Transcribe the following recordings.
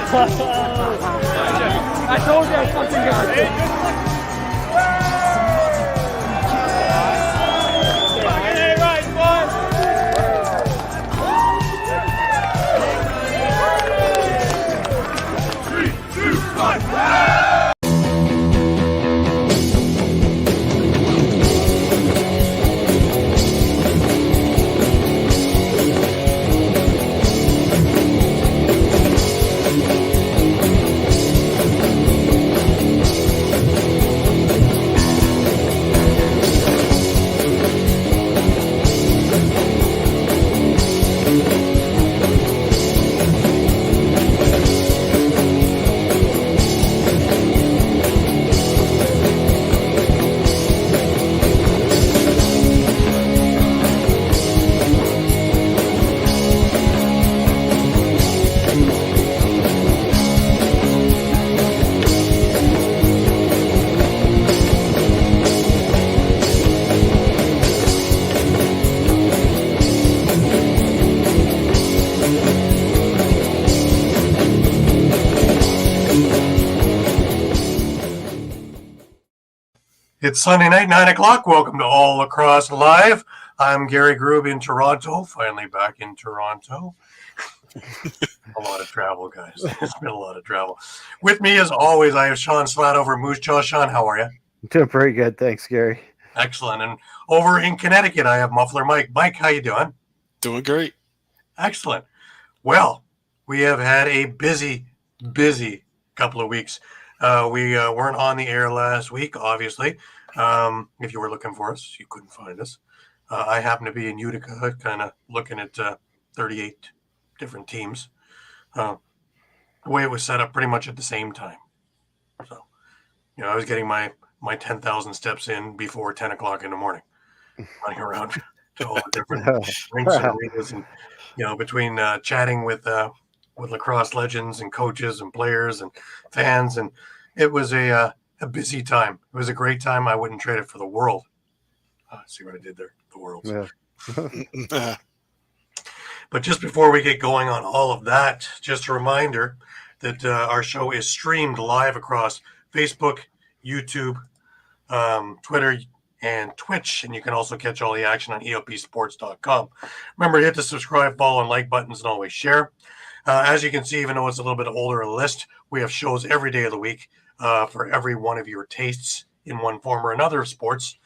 I told you I fucking got it. It's Sunday night, 9 o'clock. Welcome to All Lacrosse Live. I'm Gary Groob in Toronto, finally back in Toronto. A lot of travel, guys. It's been a lot of travel. With me, as always, I have Shawn Slaght over at Moose Jaw. Shawn, how are you? Doing pretty good. Thanks, Gary. Excellent. And over in Connecticut, I have Muffler Mike. Mike, how you doing? Doing great. Excellent. Well, we have had a busy couple of weeks. We weren't on the air last week, obviously. If you were looking for us, you couldn't find us. I happen to be in Utica, kind of looking at 38 different teams. The way it was set up pretty much at the same time. So, I was getting my 10,000 steps in before 10 o'clock in the morning, running around to all the different rinks and arenas, and between chatting with lacrosse legends and coaches and players and fans, and it was a busy time. It was a great time. I wouldn't trade it for the world. See what I did there? The world. Yeah. But just before we get going on all of that, just a reminder that our show is streamed live across Facebook, YouTube, Twitter, and Twitch, and you can also catch all the action on ELPsports.com. Remember to hit the subscribe, follow, and like buttons, and always share. As you can see, even though it's a little bit older a list, we have shows every day of the week for every one of your tastes in one form or another of sports.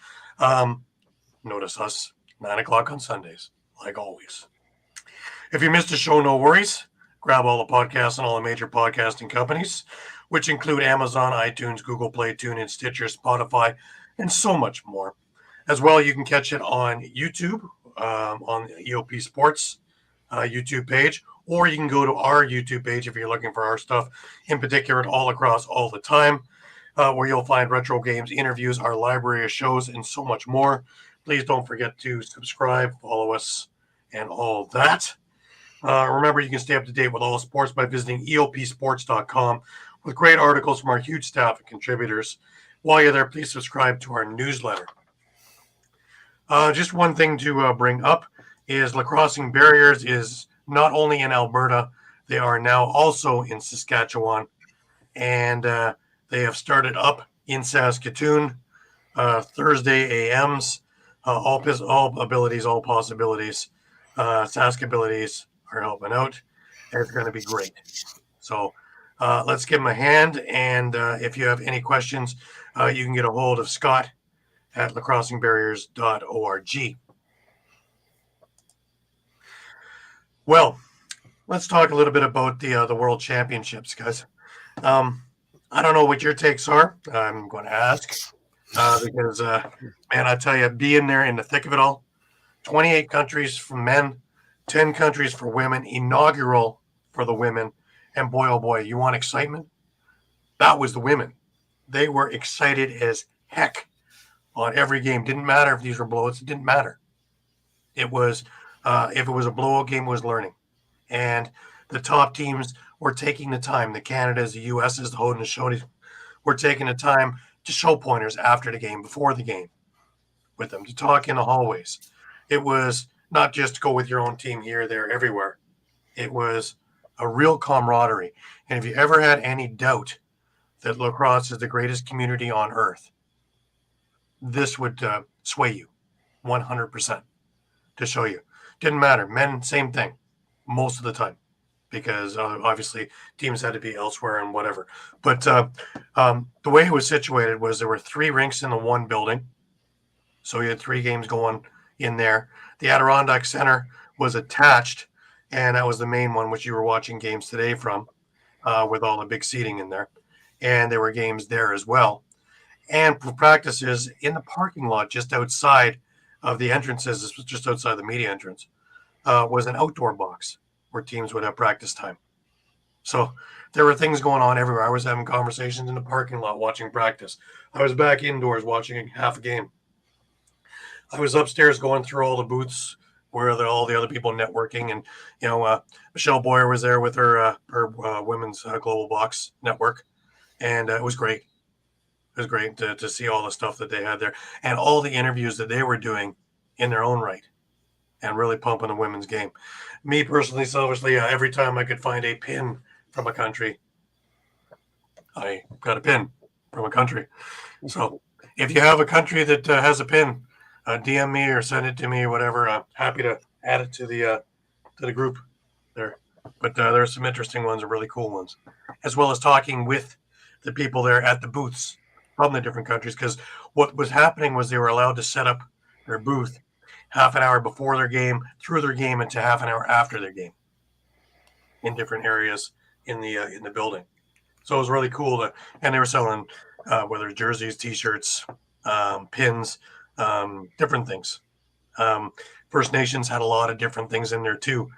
Notice us, 9 o'clock on Sundays, like always. If you missed a show, no worries. Grab all the podcasts on all the major podcasting companies, which include Amazon, iTunes, Google Play, TuneIn, Stitcher, Spotify, and so much more. As well, you can catch it on YouTube, on the EOP Sports YouTube page, or you can go to our YouTube page if you're looking for our stuff, in particular, All Across All the Time, where you'll find retro games, interviews, our library of shows, and so much more. Please don't forget to subscribe, follow us, and all that. Remember, you can stay up to date with all sports by visiting ELPsports.com with great articles from our huge staff and contributors. While you're there, please subscribe to our newsletter. Just one thing to bring up is Lacrossing Barriers is not only in Alberta, they are now also in Saskatchewan, and they have started up in Saskatoon Thursday AMs. All abilities, all possibilities. Sask abilities are helping out. It's going to be great. So let's give them a hand, and if you have any questions, you can get a hold of Scott at lacrossingbarriers.org. Well, let's talk a little bit about the World Championships, guys. I don't know what your takes are. I'm going to ask because, man, I tell you, being there in the thick of it all, 28 countries for men, 10 countries for women, inaugural for the women, and boy, oh boy, you want excitement? That was the women. They were excited as heck on every game. Didn't matter if these were blowouts. It didn't matter. It was if it was a blowout game, it was learning. And the top teams were taking the time. The Canadas, the USs, the Haudenosaunee were taking the time to show pointers after the game, before the game, with them, to talk in the hallways. It was not just go with your own team here, there, everywhere. It was a real camaraderie. And if you ever had any doubt that lacrosse is the greatest community on earth, this would sway you 100% to show you. Didn't matter. Men, same thing most of the time, because obviously teams had to be elsewhere and whatever. But the way it was situated was there were 3 rinks in the one building. So you had 3 games going in there. The Adirondack Center was attached, and that was the main one, which you were watching games today from, with all the big seating in there. And there were games there as well. And for practices in the parking lot just outside of the entrances, this was just outside the media entrance, was an outdoor box where teams would have practice time. So there were things going on everywhere. I was having conversations in the parking lot watching practice. I was back indoors watching half a game. I was upstairs going through all the booths where all the other people networking, and Michelle Boyer was there with her women's global box network, and it was great. It was great to see all the stuff that they had there and all the interviews that they were doing in their own right, and really pumping the women's game. Me personally, selfishly, every time I could find a pin from a country, I got a pin from a country. So if you have a country that has a pin, DM me or send it to me or whatever. I'm happy to add it to the group there. But there are some interesting ones and really cool ones, as well as talking with the people there at the booths from the different countries. Because what was happening was they were allowed to set up their booth half an hour before their game, through their game, and to half an hour after their game in different areas in the building. So it was really cool. And they were selling whether it's jerseys, T-shirts, pins, different things. First Nations had a lot of different things in there too,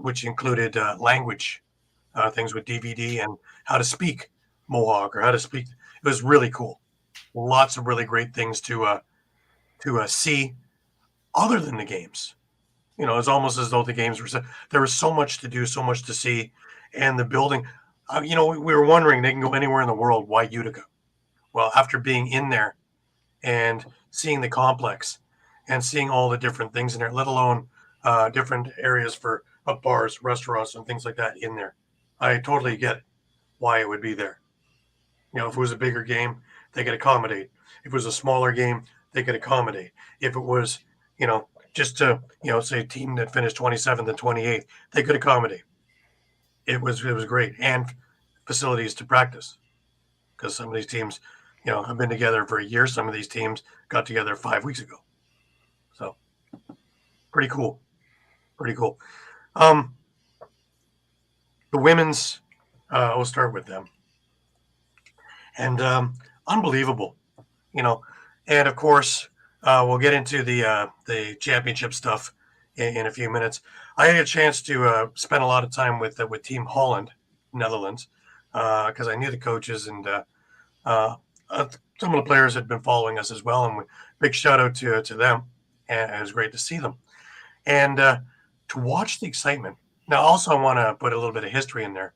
which included language, things with DVD and how to speak Mohawk or how to speak. It was really cool. Lots of really great things to see other than the games. It's almost as though the games were. There was so much to do, so much to see, and the building. We were wondering they can go anywhere in the world. Why Utica? Well, after being in there and seeing the complex and seeing all the different things in there, let alone different areas for bars, restaurants, and things like that in there. I totally get why it would be there. If it was a bigger game, they could accommodate. If it was a smaller game, they could accommodate. If it was, just to, say a team that finished 27th and 28th, they could accommodate. It was great. And facilities to practice, because some of these teams, have been together for a year. Some of these teams got together 5 weeks ago. So pretty cool. Pretty cool. The women's, we'll start with them. And unbelievable, and of course, we'll get into the championship stuff in a few minutes. I had a chance to spend a lot of time with Team Holland, Netherlands, because I knew the coaches, and some of the players had been following us as well, and big shout out to them, and it was great to see them and to watch the excitement. Now, also, I want to put a little bit of history in there.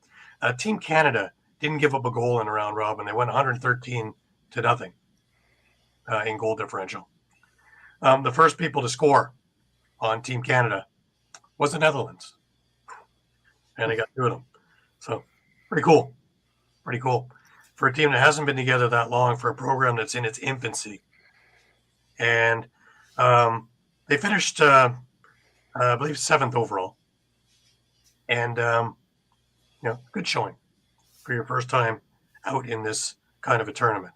Team Canada didn't give up a goal in a round robin. They went 113-0 in goal differential. The first people to score on Team Canada was the Netherlands, and they got 2 of them. So pretty cool. Pretty cool for a team that hasn't been together that long, for a program that's in its infancy. And they finished, I believe, 7th overall. And, good showing for your first time out in this kind of a tournament.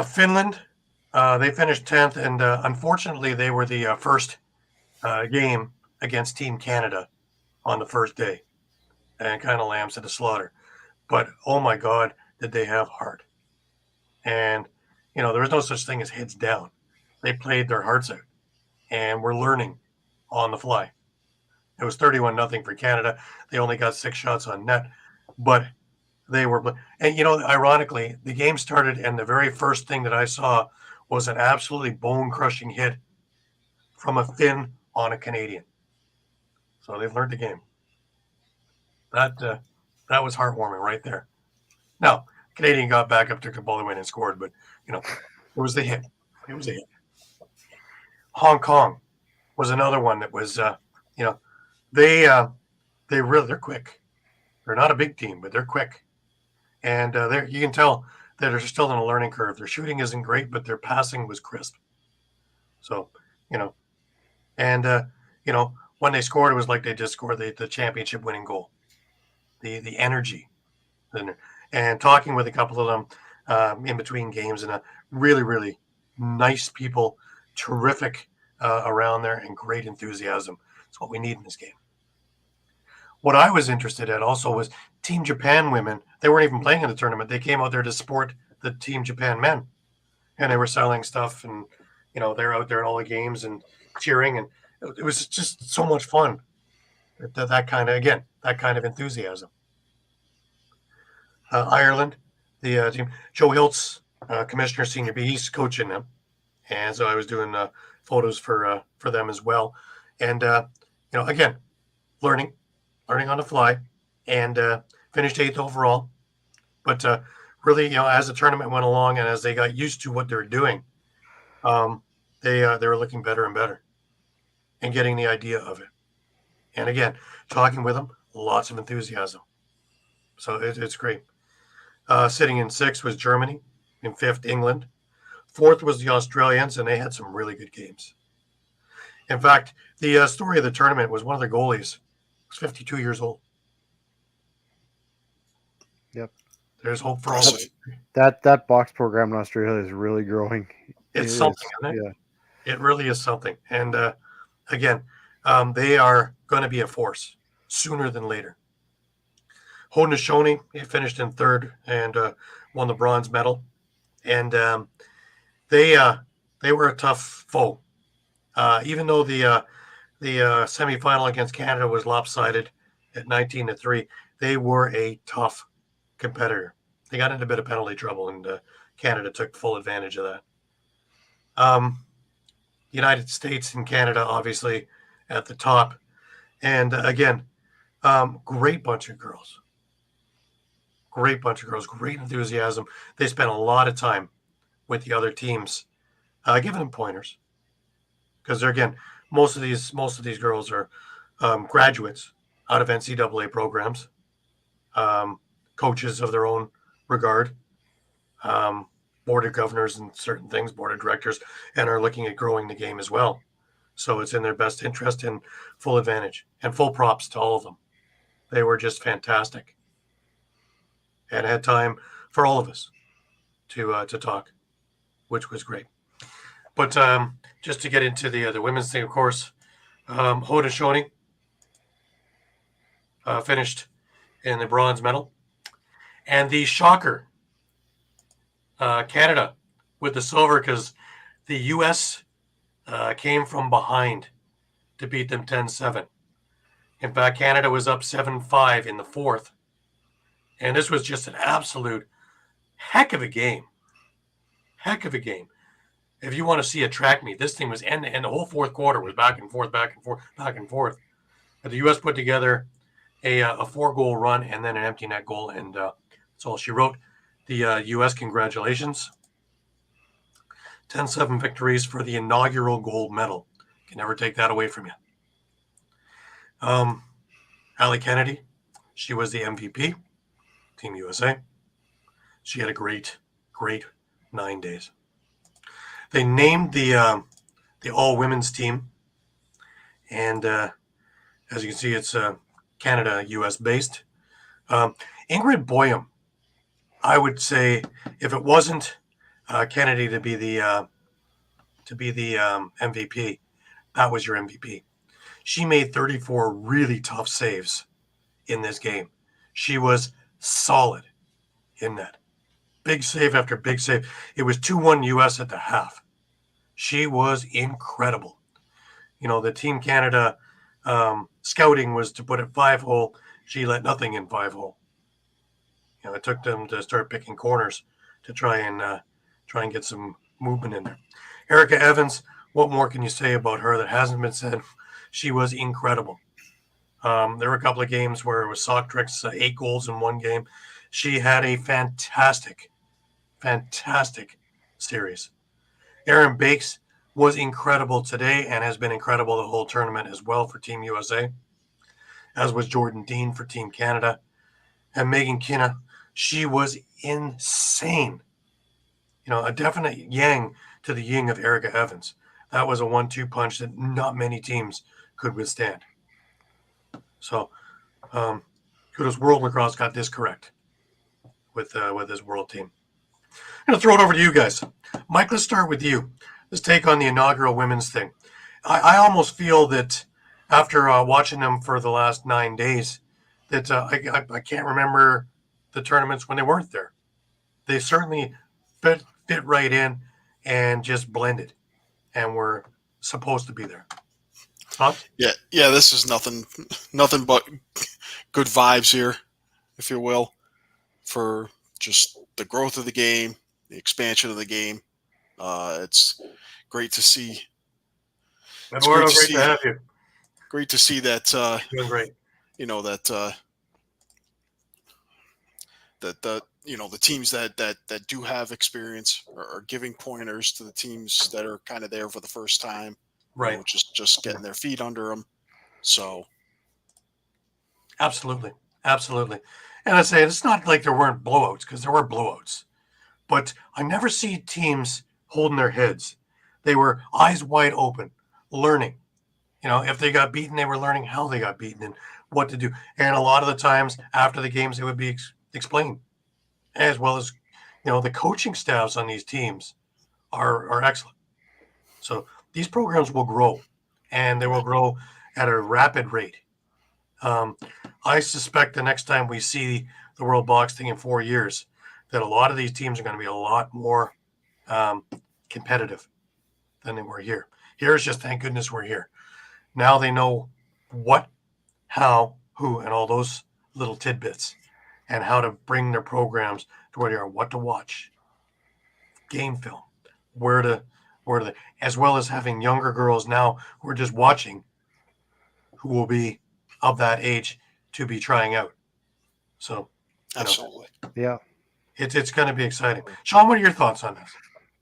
Finland, they finished 10th, and unfortunately, they were the first game against Team Canada on the first day, and kind of lambs to the slaughter. But, oh my God, did they have heart. And, there was no such thing as heads down. They played their hearts out, and were learning on the fly. It was 31-0 for Canada. They only got 6 shots on net, but they were. And ironically, the game started, and the very first thing that I saw was an absolutely bone-crushing hit from a Finn on a Canadian. So they've learned the game. That was heartwarming right there. Now, Canadian got back up to Kabulawin and scored, but it was the hit. It was a hit. Hong Kong was another one that was they're quick. They're not a big team, but they're quick, and you can tell that they're still on a learning curve. Their shooting isn't great, but their passing was crisp. So, you know, and when they scored, it was like they just scored the championship winning goal. The energy, and talking with a couple of them in between games, and a really really nice people, terrific around there, and great enthusiasm. It's what we need in this game. What I was interested in also was Team Japan women. They weren't even playing in the tournament. They came out there to support the Team Japan men, and they were selling stuff, and they're out there at all the games and cheering, and it was just so much fun. That kind of enthusiasm. Ireland, the team. Joe Hiltz, Commissioner Senior B, he's coaching them, and so I was doing photos for them as well. And again, learning on the fly, and finished 8th overall. But really, as the tournament went along and as they got used to what they were doing, they were looking better and better, and getting the idea of it. And again, talking with them, lots of enthusiasm. So it's great. Sitting in 6th was Germany, in 5th England, 4th was the Australians, and they had some really good games. In fact, the story of the tournament was one of the goalies was 52 years old. Yep. There's hope for all of it. That box program in Australia is really growing. It's something, isn't it? Yeah. It really is something. And again, they are going to be a force sooner than later. Haudenosaunee, he finished in 3rd and won the bronze medal. And they were a tough foe. Even though the semifinal against Canada was lopsided at 19-3, they were a tough competitor. They got into a bit of penalty trouble, and Canada took full advantage of that. United States and Canada, obviously, at the top. And again, great bunch of girls. Great bunch of girls, great enthusiasm. They spent a lot of time with the other teams, giving them pointers. Because most of these girls are graduates out of NCAA programs, coaches of their own regard, board of governors and certain things, board of directors, and are looking at growing the game as well. So it's in their best interest, and full advantage, and full props to all of them. They were just fantastic, and had time for all of us to talk, which was great. But just to get into the women's thing, of course, Haudenosaunee finished in the bronze medal. And the shocker, Canada with the silver, because the U.S. Came from behind to beat them 10-7. In fact, Canada was up 7-5 in the 4th. And this was just an absolute heck of a game. Heck of a game. If you want to see a track meet, this thing was and the whole 4th quarter was back and forth. But the U.S. put together a 4-goal run and then an empty net goal, and that's all she wrote. The U.S. congratulations. 10-7 victories for the inaugural gold medal. Can never take that away from you. Allie Kennedy, she was the MVP, Team USA. She had a great 9 days. They named the all-women's team, and as you can see, it's Canada, U.S. based. Ingrid Boyum, I would say, if it wasn't Kennedy to be the MVP, that was your MVP. She made 34 really tough saves in this game. She was solid in that. Big save after big save. It was 2-1 U.S. at the half. She was incredible. The Team Canada scouting was to put it 5-hole. She let nothing in 5-hole. It took them to start picking corners to try and get some movement in there. Erica Evans, what more can you say about her that hasn't been said? She was incredible. There were a couple of games where it was sock tricks, 8 goals in one game. She had a fantastic series. Erin Bakes was incredible today and has been incredible the whole tournament as well for Team USA. as was Jordan Dean for Team Canada. And Megan Kinna, she was insane. A definite yang to the yin of Erica Evans. That was a 1-2 punch that not many teams could withstand. So, kudos. World Lacrosse got this correct with this world team. I'm going to throw it over to you guys. Mike, let's start with you. Let's take on the inaugural women's thing. I almost feel that after watching them for the last 9 days, that I can't remember the tournaments when they weren't there. They certainly fit right in and just blended, and were supposed to be there. Huh? Yeah. This is nothing but good vibes here, if you will, for just the growth of the game, the expansion of the game. It's great to see. Eduardo, great to have you. Great to see that. Doing great. The teams that do have experience are giving pointers to the teams that are kind of there for the first time, right? Just getting their feet under them. So, absolutely. And I say it's not like there weren't blowouts, because there were blowouts, but I never see teams holding their heads. They were eyes wide open, learning. If they got beaten, they were learning how they got beaten and what to do. And a lot of the times after the games, it would be explained, as well as, the coaching staffs on these teams are excellent. So these programs will grow, and they will grow at a rapid rate. I suspect the next time we see the World Boxing in 4 years, that a lot of these teams are going to be a lot more competitive than they were here. Here is just, thank goodness we're here. Now they know what, how, who, and all those little tidbits, and how to bring their programs to where they are, what to watch, game film, where to, as well as having younger girls now who are just watching, who will be of that age to be trying out. So, absolutely. Yeah. It's going to be exciting. Shawn, what are your thoughts on this?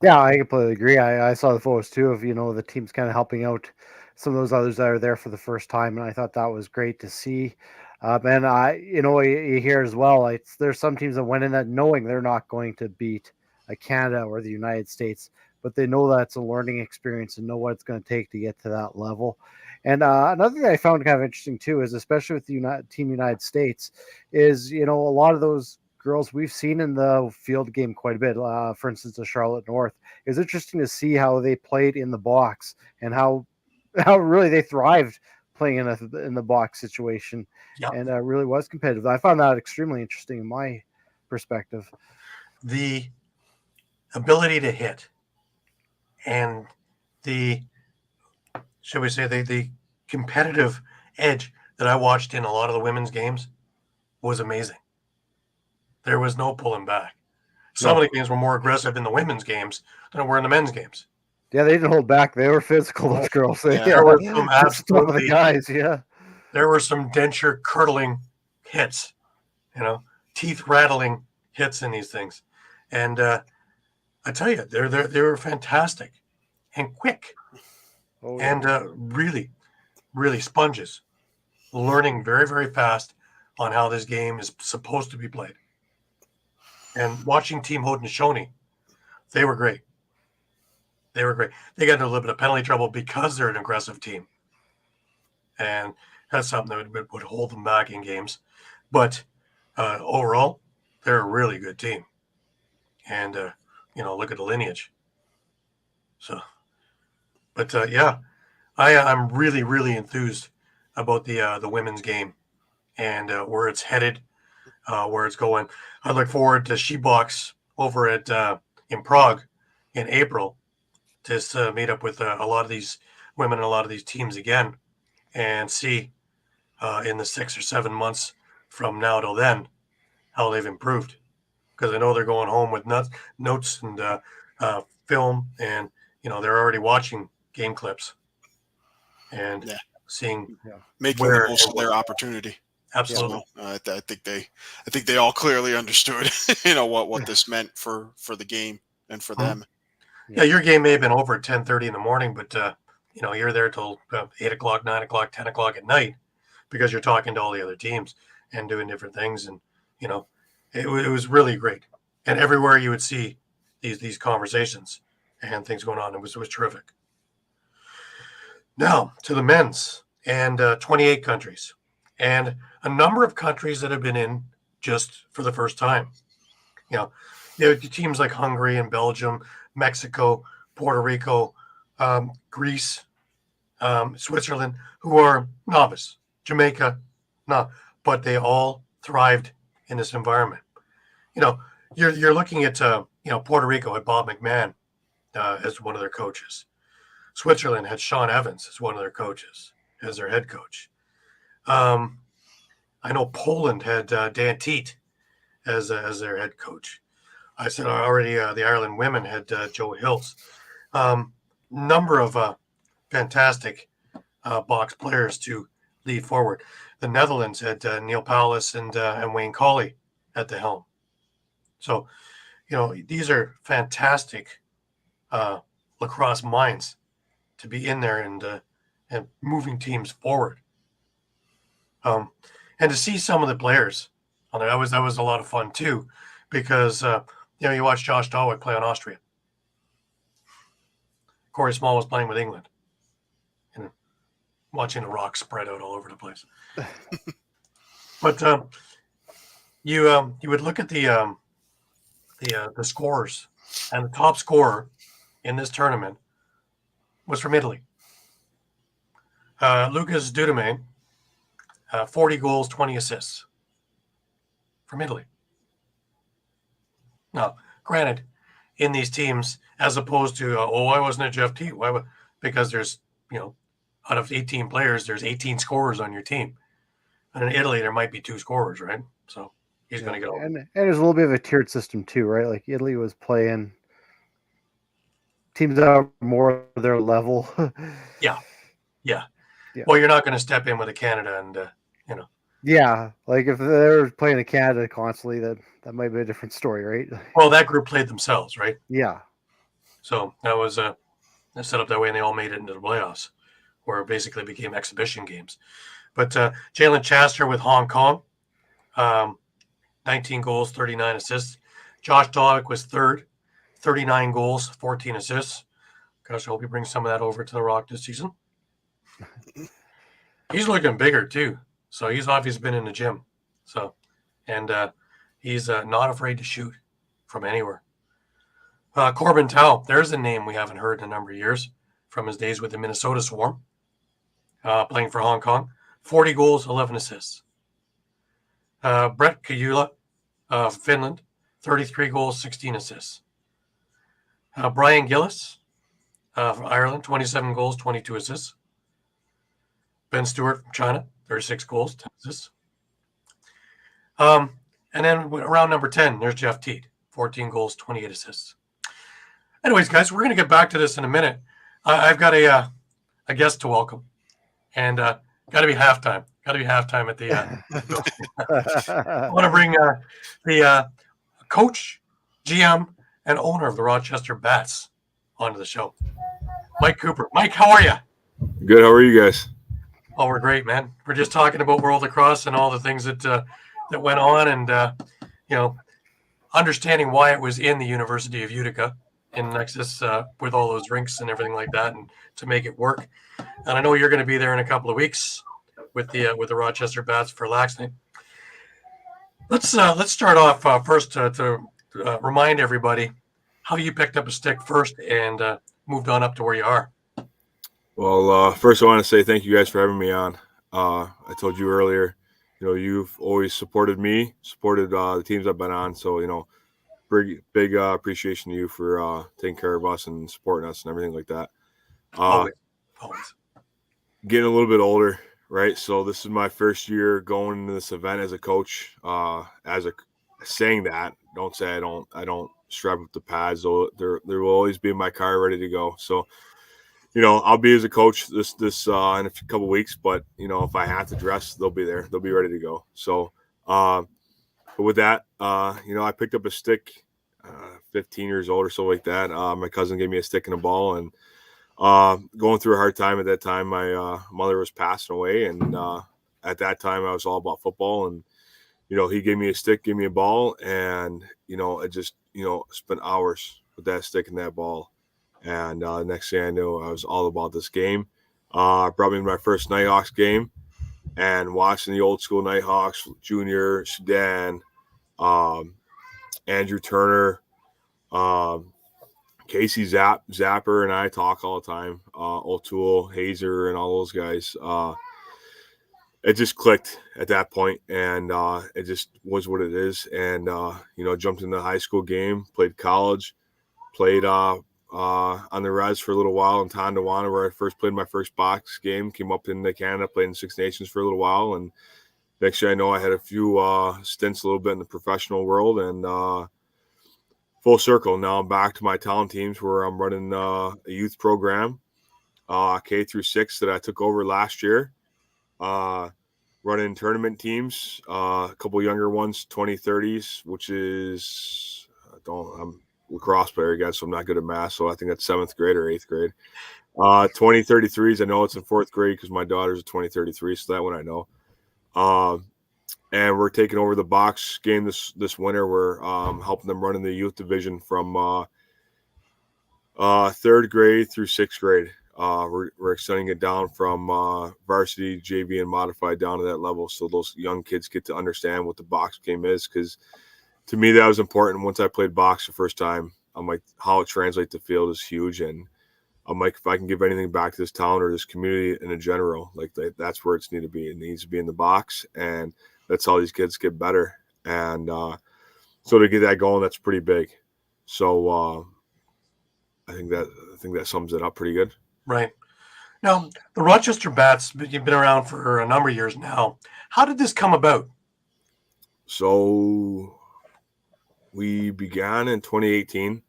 Yeah, I completely agree. I saw the photos too of, the teams kind of helping out some of those others that are there for the first time. And I thought that was great to see. And you hear as well, there's some teams that went in that knowing they're not going to beat Canada or the United States, but they know that's a learning experience and know what it's going to take to get to that level. And another thing I found kind of interesting too is, especially with the Team United States, is, a lot of those girls we've seen in the field game quite a bit. For instance, the Charlotte North. It was interesting to see how they played in the box and how really they thrived playing in the box situation. Yep. And really was competitive. I found that extremely interesting in my perspective. The ability to hit and the competitive edge that I watched in a lot of the women's games was amazing. There was no pulling back. Some of the games were more aggressive in the women's games than it were in the men's games. Yeah, they didn't hold back. They were physical, those girls. There were some absolutely the guys, yeah. There were some denture curdling hits, teeth rattling hits in these things. And I tell you, they were fantastic and quick. Oh, yeah. And really, really sponges, learning very, very fast on how this game is supposed to be played. And watching Team Haudenosaunee, they were great. They got into a little bit of penalty trouble because they're an aggressive team. And that's something that would hold them back in games. But overall, they're a really good team. And, look at the lineage. So, but I'm really, really enthused about the women's game and where it's headed, where it's going. I look forward to SheBox over at in Prague in April to meet up with a lot of these women and a lot of these teams again and see in the 6 or 7 months from now till then how they've improved. Because I know they're going home with notes and film, and they're already watching game clips and seeing making the most of their opportunity. Absolutely. I think they all clearly understood, what this meant for the game and for them. Yeah, your game may have been over at 10:30 in the morning, but you're there till 8 o'clock, 9 o'clock, 10 o'clock at night. because you're talking to all the other teams and doing different things. And, it was really great. And everywhere you would see these conversations and things going on, it was terrific. Now to the men's and 28 countries and a number of countries that have been in just for the first time. Teams like Hungary and Belgium, Mexico, Puerto Rico, Greece, Switzerland, who are novice, Jamaica, no, but they all thrived in this environment. You're looking at Puerto Rico had Bob McMahon as one of their coaches. Switzerland had Sean Evans as one of their coaches, as their head coach. I know Poland had Dan Teat as their head coach. I said already the Ireland women had Joe Hills. Number of fantastic box players to lead forward. The Netherlands had Neil Powless and Wayne Colley at the helm. So, these are fantastic lacrosse minds to be in there and moving teams forward. And to see some of the players on there, that was a lot of fun too, because you watch Josh Dawick play on Austria. Corey Small was playing with England, and watching the rocks spread out all over the place. But you would look at the scores, and the top scorer in this tournament was from Italy. Lucas Dudemain, 40 goals, 20 assists from Italy. Now, granted, in these teams, as opposed to, why wasn't it Jeff Teat? Because there's, out of 18 players, there's 18 scorers on your team. And in Italy, there might be 2 scorers, right? So he's going to get over. And there's a little bit of a tiered system too, right? Like Italy was playing teams that are more their level. Yeah. Well, you're not going to step in with a Canada and, Yeah, like if they're playing in Canada constantly, that might be a different story, right? Well, that group played themselves, right? Yeah. So that was set up that way, and they all made it into the playoffs, where it basically became exhibition games. But Jalen Chaster with Hong Kong, 19 goals, 39 assists. Josh Dawick was third, 39 goals, 14 assists. Gosh, I hope he brings some of that over to the Rock this season. He's looking bigger too, so he's obviously been in the gym. So, and he's not afraid to shoot from anywhere. Corbin Tao, there's a name we haven't heard in a number of years from his days with the Minnesota Swarm, playing for Hong Kong. 40 goals, 11 assists. Brett Kajula, Finland, 33 goals, 16 assists. Brian Gillis, from Ireland, 27 goals, 22 assists. Ben Stewart from China, 36 goals, 10 assists. And then around number 10, there's Jeff Teat, 14 goals, 28 assists. Anyways, guys, we're going to get back to this in a minute. I've got a guest to welcome, and got to be halftime. Got to be halftime at the I want to bring the coach, GM, and owner of the Rochester Bats onto the show, Mike Cooper. Mike, how are you? Good. How are you guys? Oh, we're great, man. We're just talking about World Lacrosse and all the things that went on, and understanding why it was in the University of Utica in Nexus with all those rinks and everything like that, and to make it work. And I know you're going to be there in a couple of weeks with the Rochester Bats for Laxney. Let's start off first to remind everybody how you picked up a stick first and moved on up to where you are. Well, first I want to say thank you guys for having me on. I told you earlier, you've always supported me, supported the teams I've been on. So, big appreciation to you for taking care of us and supporting us and everything like that. Always. Getting a little bit older, right? So this is my first year going into this event as a coach. Saying that, don't say I don't strap up the pads. Though there will always be my car ready to go. So, I'll be as a coach this in a couple weeks. But if I have to dress, they'll be there. They'll be ready to go. So, but with that, I picked up a stick, 15 years old or so like that. My cousin gave me a stick and a ball, and going through a hard time at that time. My mother was passing away, and at that time I was all about football, and he gave me a stick, gave me a ball, and I just spent hours with that stick and that ball. And next thing I knew, I was all about this game. Brought me to my first Nighthawks game, and watching the old school Nighthawks, Junior, Sudan, Andrew Turner, Casey Zapper, and I talk all the time. O'Toole, Hazer, and all those guys. It just clicked at that point, and it just was what it is. And jumped into the high school game, played college, played on the res for a little while in Tonawanda, where I first played my first box game. Came up into Canada, played in Six Nations for a little while, and next year I know I had a few stints a little bit in the professional world, and full circle. Now I'm back to my talent teams, where I'm running a youth program, K through 6, that I took over last year. Running tournament teams, a couple younger ones, 2030s, which is I'm a lacrosse player again, so I'm not good at math. So I think that's 7th grade or 8th grade. 2033s, I know it's in 4th grade because my daughter's a 2033, so that one I know. And we're taking over the box game this winter. We're helping them run in the youth division from 3rd grade through 6th grade. We're extending it down from varsity, JV, and modified down to that level, so those young kids get to understand what the box game is. Because to me, that was important. Once I played box the first time, I'm like, how it translates to field is huge, and I'm like, if I can give anything back to this town or this community in general, like that's where it's need to be. It needs to be in the box, and that's how these kids get better. And so to get that going, that's pretty big. So I think that sums it up pretty good. Right. Now, the Rochester Bats, you've been around for a number of years now. How did this come about? So we began in 2018.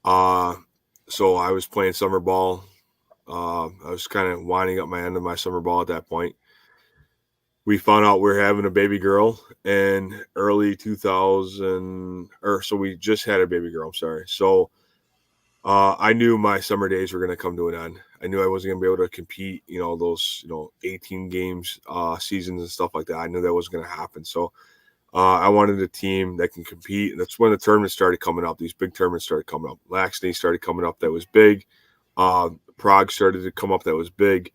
So I was playing summer ball. I was kind of winding up my end of my summer ball at that point. We found out we were having a baby girl in early 2000, so we just had a baby girl. I'm sorry. So I knew my summer days were going to come to an end. I knew I wasn't going to be able to compete, those, 18 games, seasons and stuff like that. I knew that wasn't going to happen. So I wanted a team that can compete. And that's when the tournaments started coming up. These big tournaments started coming up. Laxney started coming up. That was big. Prague started to come up. That was big.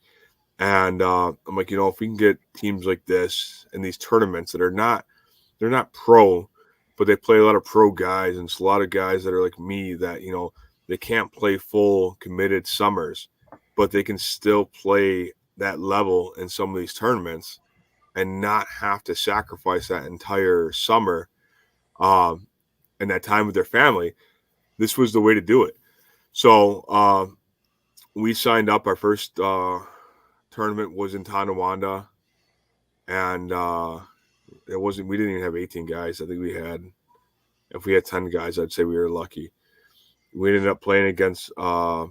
And I'm like, if we can get teams like this in these tournaments that they're not pro, but they play a lot of pro guys, and it's a lot of guys that are like me that, they can't play full committed summers, but they can still play that level in some of these tournaments and not have to sacrifice that entire summer and that time with their family. This was the way to do it. So we signed up. Our first tournament was in Tonawanda, and we didn't even have 18 guys. I think if we had 10 guys, I'd say we were lucky. We ended up playing against the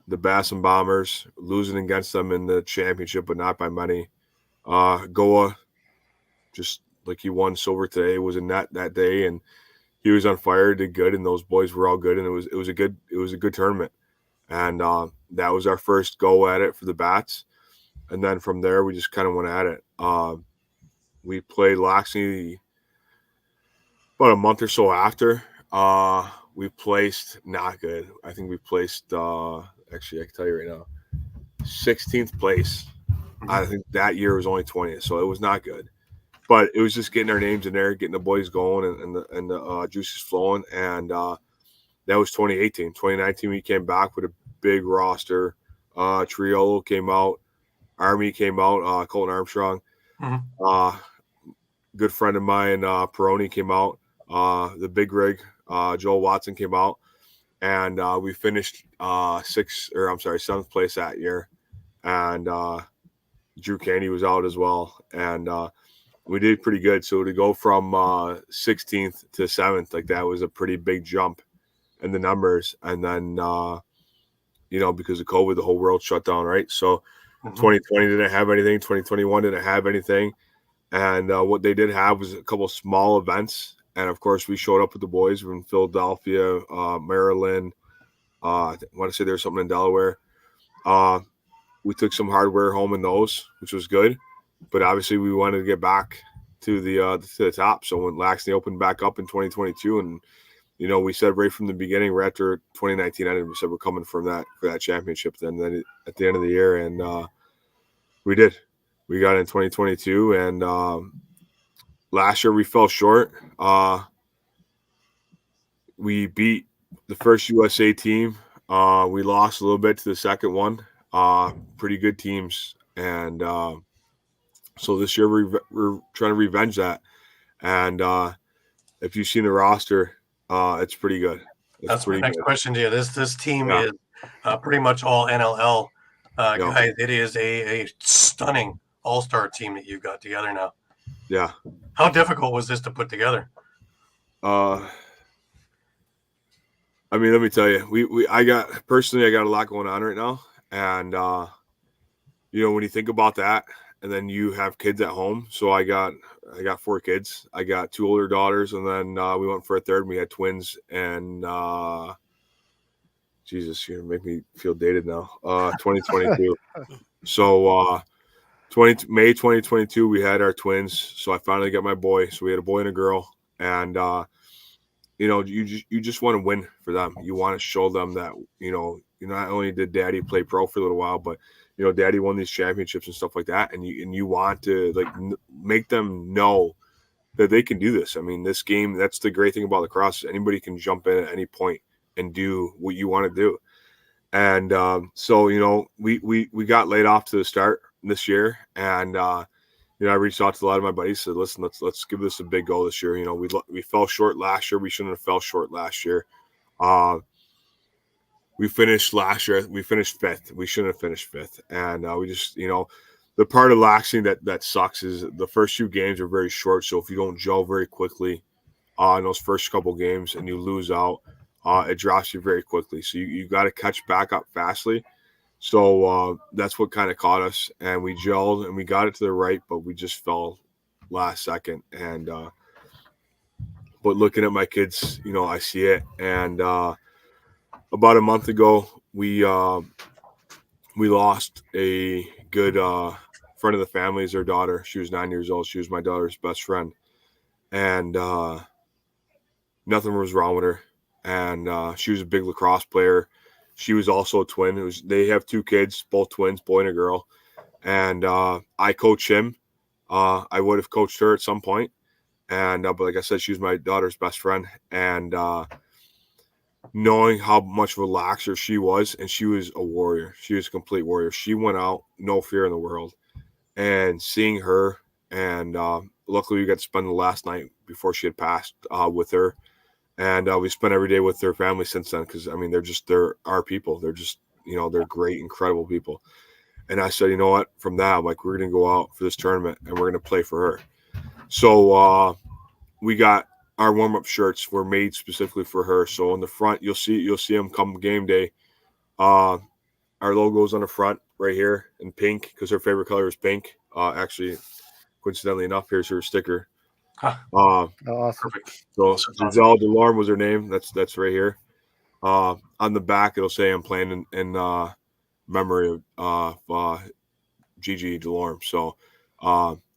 Bass and Bombers, losing against them in the championship, but not by many. Goa, just like he won silver today, was in that day, and he was on fire, did good, and those boys were all good, and it was a good tournament. And that was our first go at it for the Bats. And then from there, we just kind of went at it. We played Laxney about a month or so after. We placed not good. I think we placed, actually, I can tell you right now, 16th place. I think that year was only 20th, so it was not good. But it was just getting our names in there, getting the boys going, and the juices flowing. And that was 2018. 2019, we came back with a big roster. Triolo came out. Army came out. Colton Armstrong. Mm-hmm. Good friend of mine, Peroni, came out. The big rig, Joel Watson, came out. And we finished 7th place that year. And Drew Candy was out as well. And we did pretty good. So to go from 16th to 7th, like that was a pretty big jump in the numbers. And then, because of COVID, the whole world shut down, right? So 2020 didn't have anything. 2021 didn't have anything. And what they did have was a couple of small events. And, of course, we showed up with the boys from Philadelphia, Maryland. I want to say there's something in Delaware. We took some hardware home in those, which was good. but obviously we wanted to get back to the top. So when Laxney opened back up in 2022, and we said right from the beginning, right after 2019 ended, we said we're coming for that championship. Then at the end of the year, and we did. We got in 2022, and last year we fell short. We beat the first USA team. We lost a little bit to the second one. Pretty good teams, and so this year we're trying to revenge that. And if you've seen the roster, it's pretty good. That's my next question to you. This team is pretty much all NLL guys. It is a stunning all-star team that you've got together now. Yeah. How difficult was this to put together? I mean, let me tell you, I got a lot going on right now, and when you think about that, and then you have kids at home. So I got 4 kids. I got 2 older daughters, and then we went for a third. And we had twins, and Jesus, you're gonna make me feel dated now. 2022. So May 2022, we had our twins. So I finally got my boy. So we had a boy and a girl, and you just want to win for them. You want to show them that not only did Daddy play pro for a little while, but Daddy won these championships and stuff like that, and you want to make them know that they can do this. I mean, this game, that's the great thing about lacrosse. Anybody can jump in at any point and do what you want to do. And so we got laid off to the start this year, and I reached out to a lot of my buddies, said, listen, let's give this a big go this year. We fell short last year. We shouldn't have fell short last year. We finished last year. We finished 5th. We shouldn't have finished 5th. And we just, the part of Laxing that sucks is the first 2 games are very short. So if you don't gel very quickly in those first couple games and you lose out, it drops you very quickly. So you got to catch back up fastly. So that's what kind of caught us. And we gelled and we got it to the right, but we just fell last second. And but looking at my kids, I see it. And about a month ago, we lost a good friend of the family. Is their daughter. She was 9 years old. She was my daughter's best friend, and nothing was wrong with her. And she was a big lacrosse player. She was also a twin. They have 2 kids, both twins, boy and a girl. And I coach him. I would have coached her at some point. And but like I said, she was my daughter's best friend. And knowing how much of a laxer she was, and she was a warrior. She was a complete warrior. She went out, no fear in the world. And seeing her, and luckily we got to spend the last night before she had passed with her. And we spent every day with their family since then, because, I mean, they're our people. They're just, they're great, incredible people. And I said, you know what? From that, I'm like, we're going to go out for this tournament, and we're going to play for her. So we got our warm-up shirts were made specifically for her. So on the front, you'll see them come game day. Our logo's on the front right here in pink, because her favorite color is pink. Actually, coincidentally enough, here's her sticker. Awesome. So Giselle Delorme was her name. That's right here. On the back, it'll say I'm playing in memory of Gigi Delorme. So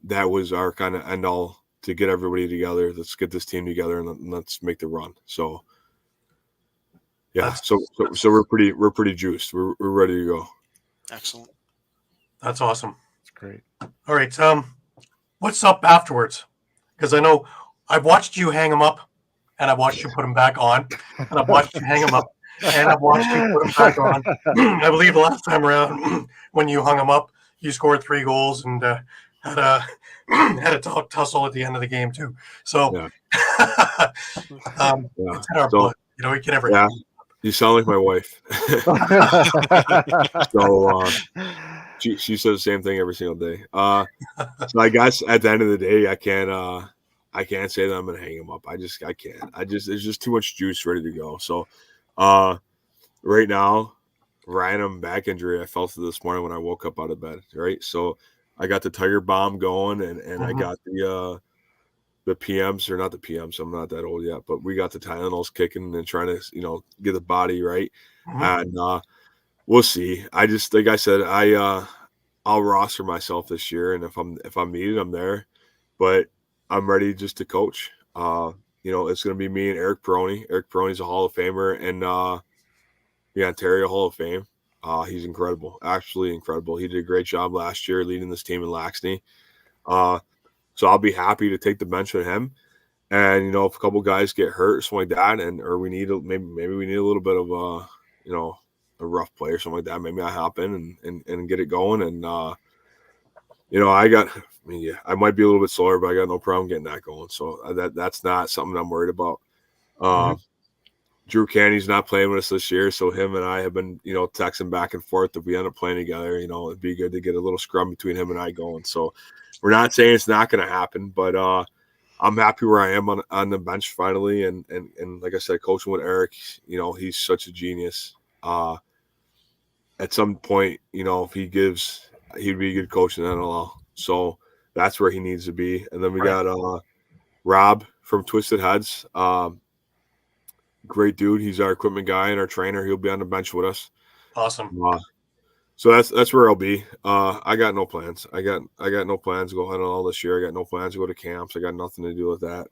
that was our kind of end all to get everybody together. Let's get this team together and let's make the run. So yeah, so we're pretty juiced. We're ready to go. Excellent. That's awesome. That's great. All right. What's up afterwards? Because I know I've watched you hang them up, and I've watched you put them back on, and I've watched you hang them up, and I've watched you put them back on. I believe the last time around when you hung them up, you scored 3 goals and had a tussle at the end of the game too. So yeah. It's in our blood. We can never. Yeah, you sound like my wife. So she says the same thing every single day. So I guess at the end of the day, I can't say that I'm gonna hang him up. I can't. There's just too much juice ready to go. So right now, random back injury. I felt it this morning when I woke up out of bed. Right, so I got the Tiger Bomb going, and I got the PMs, or not the PMs. I'm not that old yet, but we got the Tylenols kicking and trying to get the body right. And we'll see. I just, like I said, I'll roster myself this year, and if I'm needed, I'm there. But I'm ready just to coach. It's going to be me and Eric Peroni. Eric Peroni's a Hall of Famer and the Ontario Hall of Fame. He's incredible, absolutely incredible. He did a great job last year leading this team in Laxney. So I'll be happy to take the bench with him. And if a couple guys get hurt or something like that, or we need maybe we need a little bit of a rough play or something like that, maybe I hop in and get it going. And I might be a little bit slower, but I got no problem getting that going. So that's not something I'm worried about. Drew Canny's not playing with us this year, so him and I have been, texting back and forth. If we end up playing together, it'd be good to get a little scrum between him and I going. So we're not saying it's not going to happen, but I'm happy where I am on the bench finally. And like I said, coaching with Eric, he's such a genius. At some point, if he'd be a good coach in NLL. So that's where he needs to be. And then we got Rob from Twisted Heads. Great dude. He's our equipment guy and our trainer. He'll be on the bench with us. Awesome. So that's where I'll be. I got no plans. I got no plans to go NLL this year. I got no plans to go to camps. I got nothing to do with that.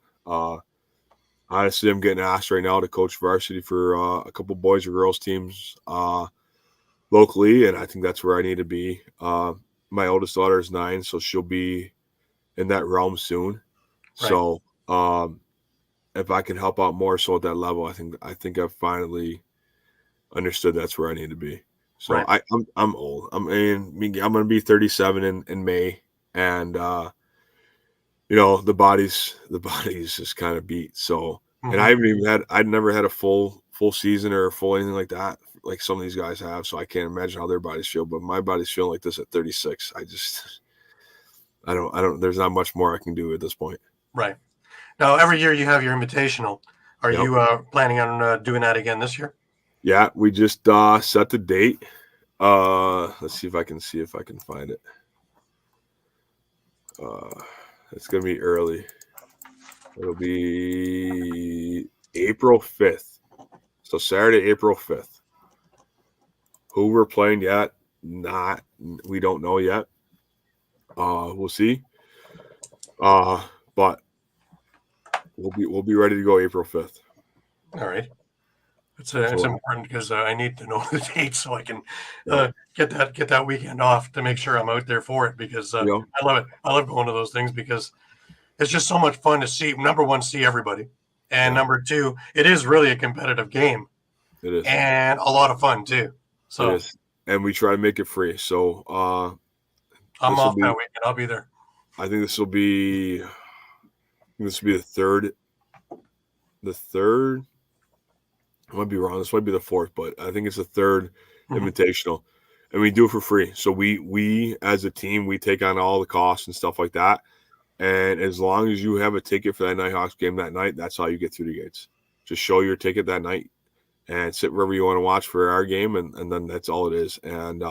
Honestly, I'm getting asked right now to coach varsity for a couple boys or girls teams locally, and I think that's where I need to be. My oldest daughter is 9, so she'll be in that realm soon. Right. So if I can help out more so at that level, I think I've finally understood that's where I need to be. So right. I'm old. I'm going to be 37 in May, and the body's just kind of beat. So and I'd never had a full season or a full anything like that, like some of these guys have. So I can't imagine how their bodies feel. But my body's feeling like this at 36. I don't. There's not much more I can do at this point. Right. Now, every year you have your invitational. Are you planning on doing that again this year? Yeah, we just set the date. Let's see if I can find it. It's gonna be early. It'll be April 5th. So Saturday, April 5th. Who we're playing yet? We don't know yet. We'll see. But we'll be ready to go April 5th. All right. It's important because I need to know the date so I can get that weekend off to make sure I'm out there for it, because I love it. I love going to those things because it's just so much fun to see. Number one, see everybody, and number two, it is really a competitive game. It is, and a lot of fun too. So, it is. And we try to make it free. So I'm off that weekend. I'll be there. I think this will be the third. The third. I might be wrong. This might be the fourth, but I think it's the third invitational, and we do it for free. So we as a team, we take on all the costs and stuff like that. And as long as you have a ticket for that Nighthawks game that night, that's how you get through the gates. Just show your ticket that night and sit wherever you want to watch for our game, and then that's all it is. And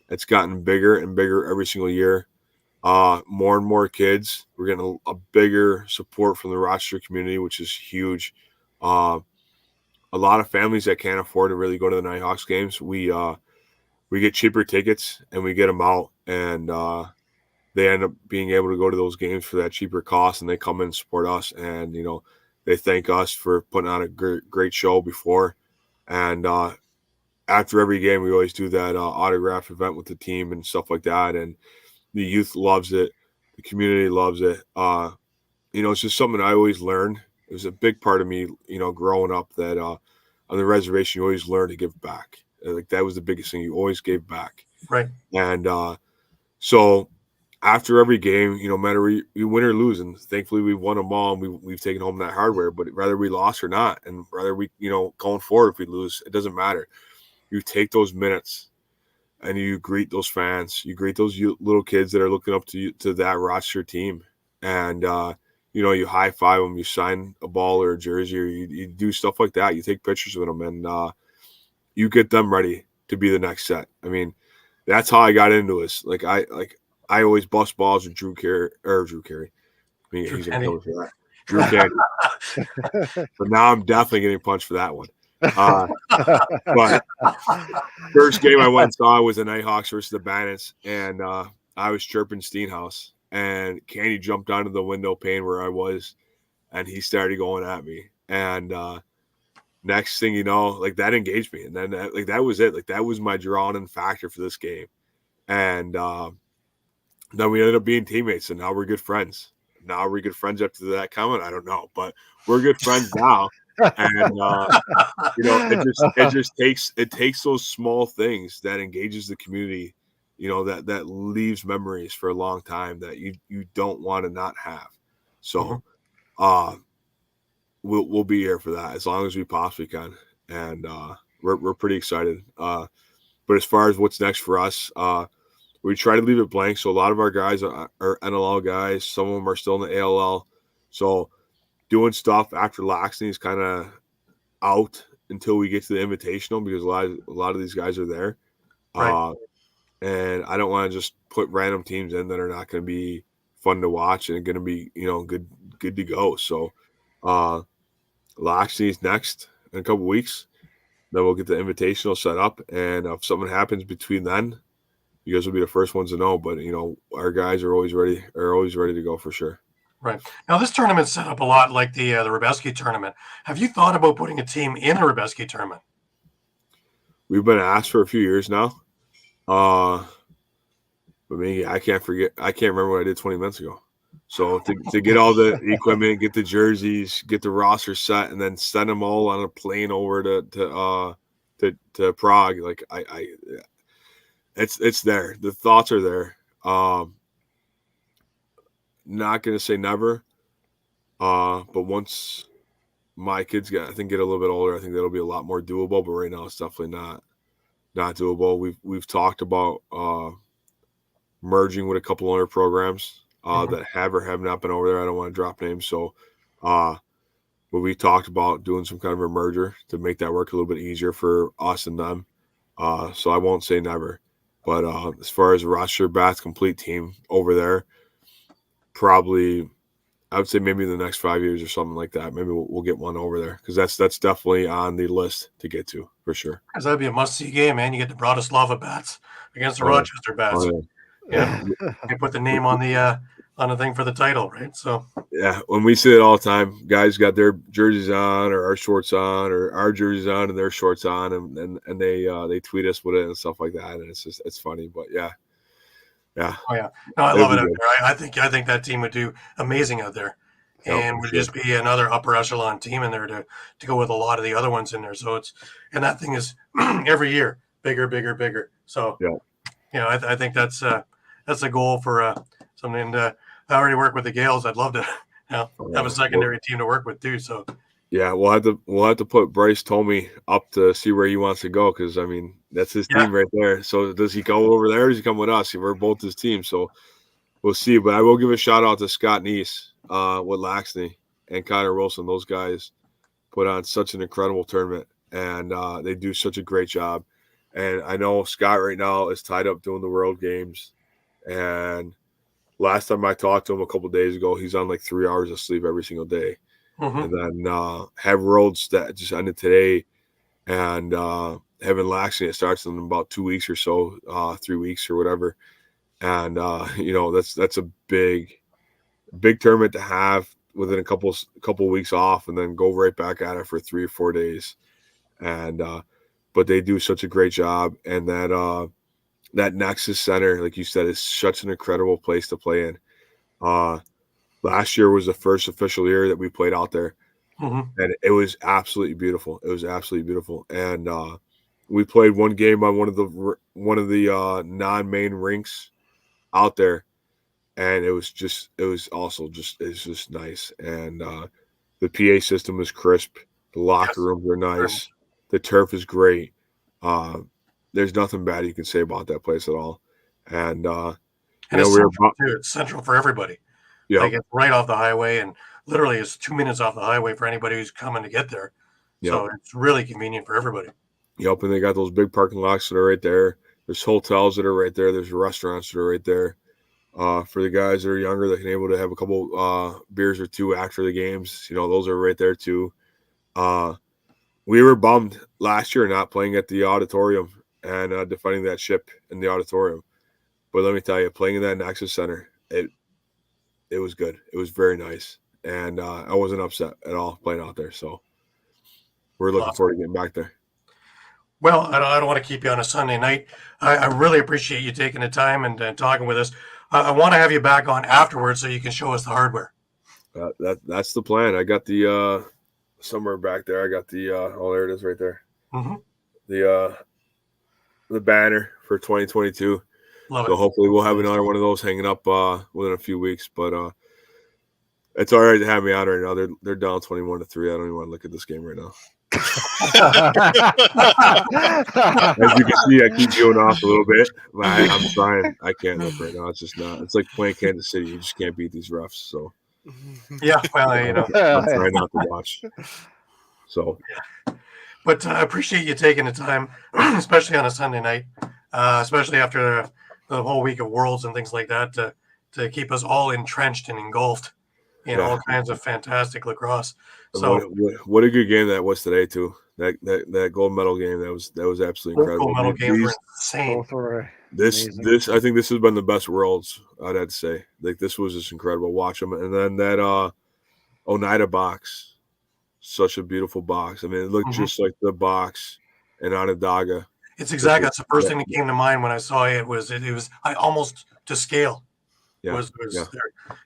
it's gotten bigger and bigger every single year. More and more kids. We're getting a bigger support from the Rochester community, which is huge. A lot of families that can't afford to really go to the Nighthawks games, we get cheaper tickets and we get them out, and they end up being able to go to those games for that cheaper cost, and they come in and support us, and they thank us for putting on a great show before. And after every game, we always do that autograph event with the team and stuff like that, and the youth loves it, the community loves it. It's just something I always learned. It was a big part of me, growing up, that on the reservation, you always learn to give back. Like, that was the biggest thing. You always gave back. Right. And so after every game, no matter you win or lose, and thankfully we've won them all, and we've taken home that hardware, but whether we lost or not, and whether we, going forward, if we lose, it doesn't matter. You take those minutes and you greet those fans. You greet those little kids that are looking up to that Rochester team. And, you high five them, you sign a ball or a jersey, or you do stuff like that. You take pictures with them, and you get them ready to be the next set. I mean, that's how I got into this. I always bust balls with Drew Carey. I mean, he's going to go for that. Drew Canny. But now I'm definitely getting punched for that one. But first game I went and saw was the Nighthawks versus the Bandits, and I was chirping Steenhouse, and Candy jumped onto the window pane where I was, and he started going at me. And next thing you know, like that engaged me, and then that was it. Like that was my drawn-in factor for this game. And then we ended up being teammates, and now we're good friends. Now are we good friends after that comment? I don't know, but we're good friends now. And it takes those small things that engages the community, that leaves memories for a long time that you don't want to not have. So we'll be here for that as long as we possibly can, and we're pretty excited. But as far as what's next for us, we try to leave it blank. So a lot of our guys are NLL guys. Some of them are still in the ALL. So doing stuff after Laxney is kind of out until we get to the Invitational, because a lot of these guys are there. Right. And I don't want to just put random teams in that are not going to be fun to watch and going to be, good to go. So Laxney's next in a couple weeks. Then we'll get the Invitational set up. And if something happens between then, you guys will be the first ones to know. But, our guys are always ready to go for sure. Right. Now, this tournament's set up a lot like the Rubeski tournament. Have you thought about putting a team in the Rubeski tournament? We've been asked for a few years now. But maybe I can't remember what I did 20 minutes ago. So to get all the equipment, get the jerseys, get the roster set, and then send them all on a plane over to Prague, like it's there. The thoughts are there. Not going to say never. But once my kids get a little bit older, I think that'll be a lot more doable. But right now, it's definitely not doable. We've talked about merging with a couple other programs that have or have not been over there. I don't want to drop names. So, but we talked about doing some kind of a merger to make that work a little bit easier for us and them. So I won't say never. But as far as Rochester Bath's complete team over there, probably I would say maybe in the next 5 years or something like that. Maybe we'll get one over there, because that's definitely on the list to get to for sure. Because that'd be a must-see game, man. You get the Bratislava Bats against the Rochester Bats. Yeah, you put the name on the thing for the title, right? So yeah, when we see it all the time, guys got their jerseys on or our shorts on or our jerseys on and their shorts on, and they tweet us with it and stuff like that, and it's funny, but yeah. Oh yeah, no, I love it out there. I think that team would do amazing out there, and would just be another upper echelon team in there to go with a lot of the other ones in there. So and that thing is every year bigger. So I think that's a goal for something. And I already work with the Gales. I'd love to have a secondary team to work with too. So yeah, we'll have to put Bryce Tomey up to see where he wants to go, because I mean that's his team right there. So does he go over there or does he come with us? We're both his team, so we'll see. But I will give a shout out to Scott Neese with Laxney and Connor Wilson. Those guys put on such an incredible tournament, and they do such a great job. And I know Scott right now is tied up doing the World Games, and last time I talked to him a couple of days ago, he's on like 3 hours of sleep every single day. And then have Worlds that just ended today, and having Laxney, it starts in about 2 weeks or so, 3 weeks or whatever. And that's a big tournament to have within a couple weeks off, and then go right back at it for 3 or 4 days. And but they do such a great job, and that Nexus Center, like you said, is such an incredible place to play in. Last year was the first official year that we played out there, and it was absolutely beautiful. And we played one game on one of the non-main rinks out there, and it's just nice. And the PA system is crisp. The locker rooms are nice. The turf is great. There's nothing bad you can say about that place at all. And it's central for everybody. Yeah, like it's right off the highway, and literally it's 2 minutes off the highway for anybody who's coming to get there. So it's really convenient for everybody. Yep, and they got those big parking lots that are right there. There's hotels that are right there. There's restaurants that are right there. For the guys that are younger that can able to have a couple beers or two after the games, those are right there too. we were bummed last year not playing at the auditorium and defending that ship in the auditorium. But let me tell you, playing in that Nexus Center, it was good. It was very nice. And I wasn't upset at all playing out there. So we're looking forward to getting back there. Well, I don't want to keep you on a Sunday night. I really appreciate you taking the time and talking with us. I want to have you back on afterwards so you can show us the hardware. That's the plan. I got the somewhere back there. I got the there it is right there. Mm-hmm. The banner for 2022. Love so it. Hopefully we'll have another one of those hanging up within a few weeks. But it's all right to have me on right now. They're down 21-3. I don't even want to look at this game right now. As you can see, I keep going off a little bit. But I'm trying. I can't look right now. It's just not. It's like playing Kansas City. You just can't beat these refs. So yeah, well, I'm trying not to watch. So, but I appreciate you taking the time, especially on a Sunday night, especially after the whole week of Worlds and things like that, to keep us all entrenched and engulfed in all kinds of fantastic lacrosse. So, what a good game that was today too. That gold medal game that was absolutely incredible. Gold medal games were insane. This I think this has been the best Worlds, I'd have to say. Like this was just incredible. Watch them, and then that Oneida box, such a beautiful box. I mean, it looked just like the box in Onondaga. It's exactly that's the first thing that came to mind when I saw it. Was I almost to scale. Yeah, there.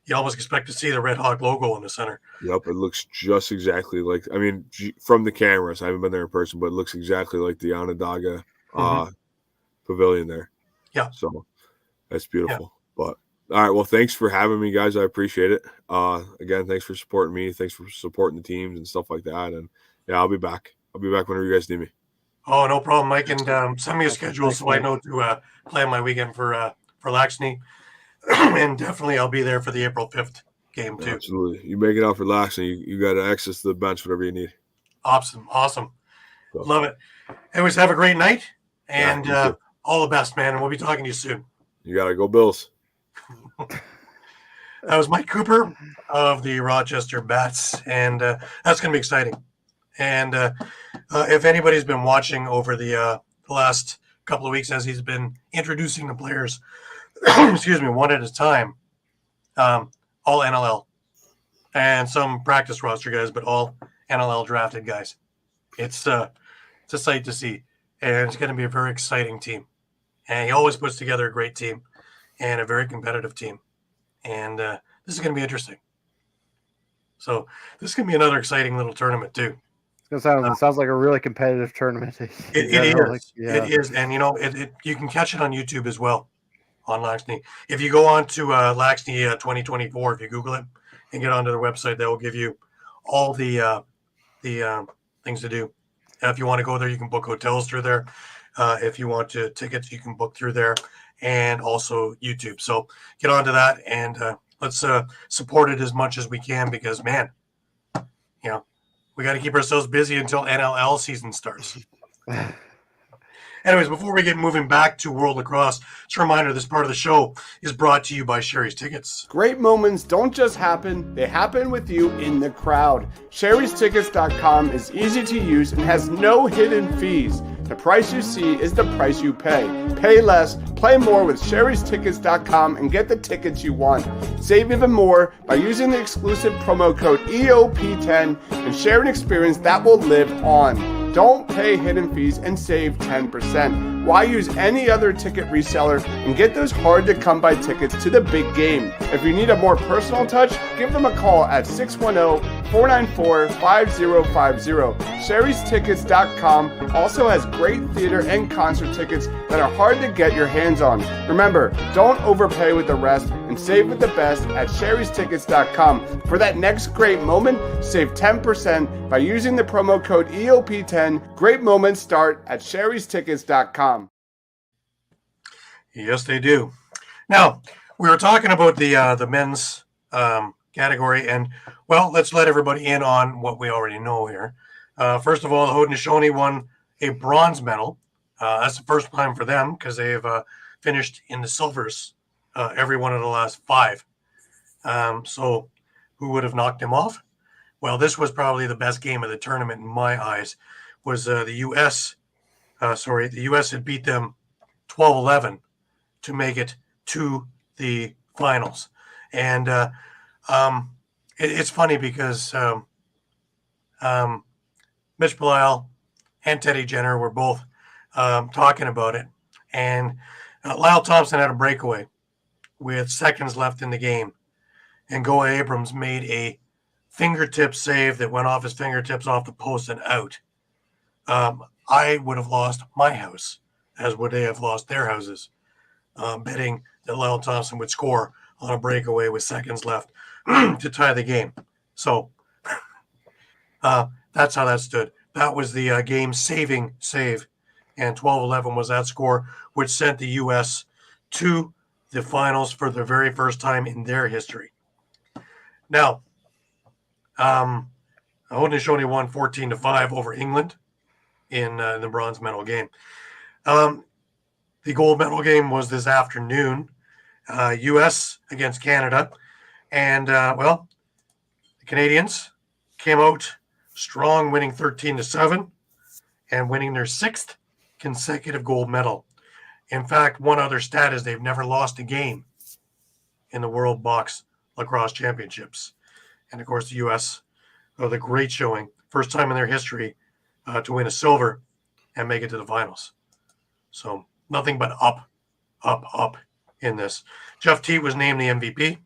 You almost expect to see the Red Hawk logo in the center. Yep, it looks just exactly like. I mean, from the cameras, I haven't been there in person, but it looks exactly like the Onondaga pavilion there. Yeah, so that's beautiful. Yeah. But all right, well, thanks for having me, guys. I appreciate it. Again, thanks for supporting me. Thanks for supporting the teams and stuff like that. And yeah, I'll be back. I'll be back whenever you guys need me. Oh, no problem, Mike. And send me a schedule so I know to plan my weekend for Laxney. And definitely I'll be there for the April 5th game too. Absolutely. You make it out for Laxney. You got access to the bench, whatever you need. Awesome. So. Love it. Anyways, have a great night and all the best, man. And we'll be talking to you soon. You got to go Bills. That was Mike Cooper of the Rochester Bats. And that's going to be exciting. And if anybody's been watching over the last couple of weeks as he's been introducing the players, excuse me, one at a time, all NLL and some practice roster guys, but all NLL drafted guys. It's a sight to see, and it's going to be a very exciting team. And he always puts together a great team and a very competitive team. And this is going to be interesting. So this is going to be another exciting little tournament too. It sounds like a really competitive tournament. It is. It is. And, you can catch it on YouTube as well. On Laxney. If you go on to Laxney 2024, if you Google it and get onto their website, that will give you all the things to do. If you want to go there, you can book hotels through there. If you want tickets, you can book through there, and also YouTube. So get onto that and let's support it as much as we can because, man, we got to keep ourselves busy until NLL season starts. Anyways, before we get moving back to World Lacrosse, just a reminder, this part of the show is brought to you by Sherry's Tickets. Great moments don't just happen, they happen with you in the crowd. Sherry'sTickets.com is easy to use and has no hidden fees. The price you see is the price you pay. Pay less, play more with Sherry'sTickets.com and get the tickets you want. Save even more by using the exclusive promo code EOP10 and share an experience that will live on. Don't pay hidden fees and save 10%. Why use any other ticket reseller and get those hard-to-come-by tickets to the big game? If you need a more personal touch, give them a call at 610-494-5050. Sherry'sTickets.com also has great theater and concert tickets that are hard to get your hands on. Remember, don't overpay with the rest and save with the best at Sherry'sTickets.com. For that next great moment, save 10% by using the promo code EOP10. Great moments start at Sherry'sTickets.com. Yes, they do. Now, we were talking about the men's category, and, well, let's let everybody in on what we already know here. First of all, the Haudenosaunee won a bronze medal. That's the first time for them because they've finished in the silvers every one of the last 5. So who would have knocked him off? Well, this was probably the best game of the tournament in my eyes. was the U.S. The U.S. had beat them 12-11 to make it to the finals. And it's funny because Mitch Belisle and Teddy Jenner were both talking about it. And Lyle Thompson had a breakaway with seconds left in the game. And Goa Abrams made a fingertip save that went off his fingertips off the post and out. I would have lost my house, as would they have lost their houses, betting that Lyle Thompson would score on a breakaway with seconds left to tie the game. So that's how that stood. That was the game-saving save, and 12-11 was that score, which sent the U.S. to the finals for the very first time in their history. Now, Haudenosaunee won 14-5 over England in the bronze medal game. The gold medal game was this afternoon, U.S. against Canada. And, the Canadians came out strong, winning 13-7 and winning their 6th consecutive gold medal. In fact, one other stat is they've never lost a game in the World Box Lacrosse Championships. And, of course, the U.S., with a great showing, first time in their history to win a silver and make it to the finals. So nothing but up in this. Jeff Teat was named the MVP.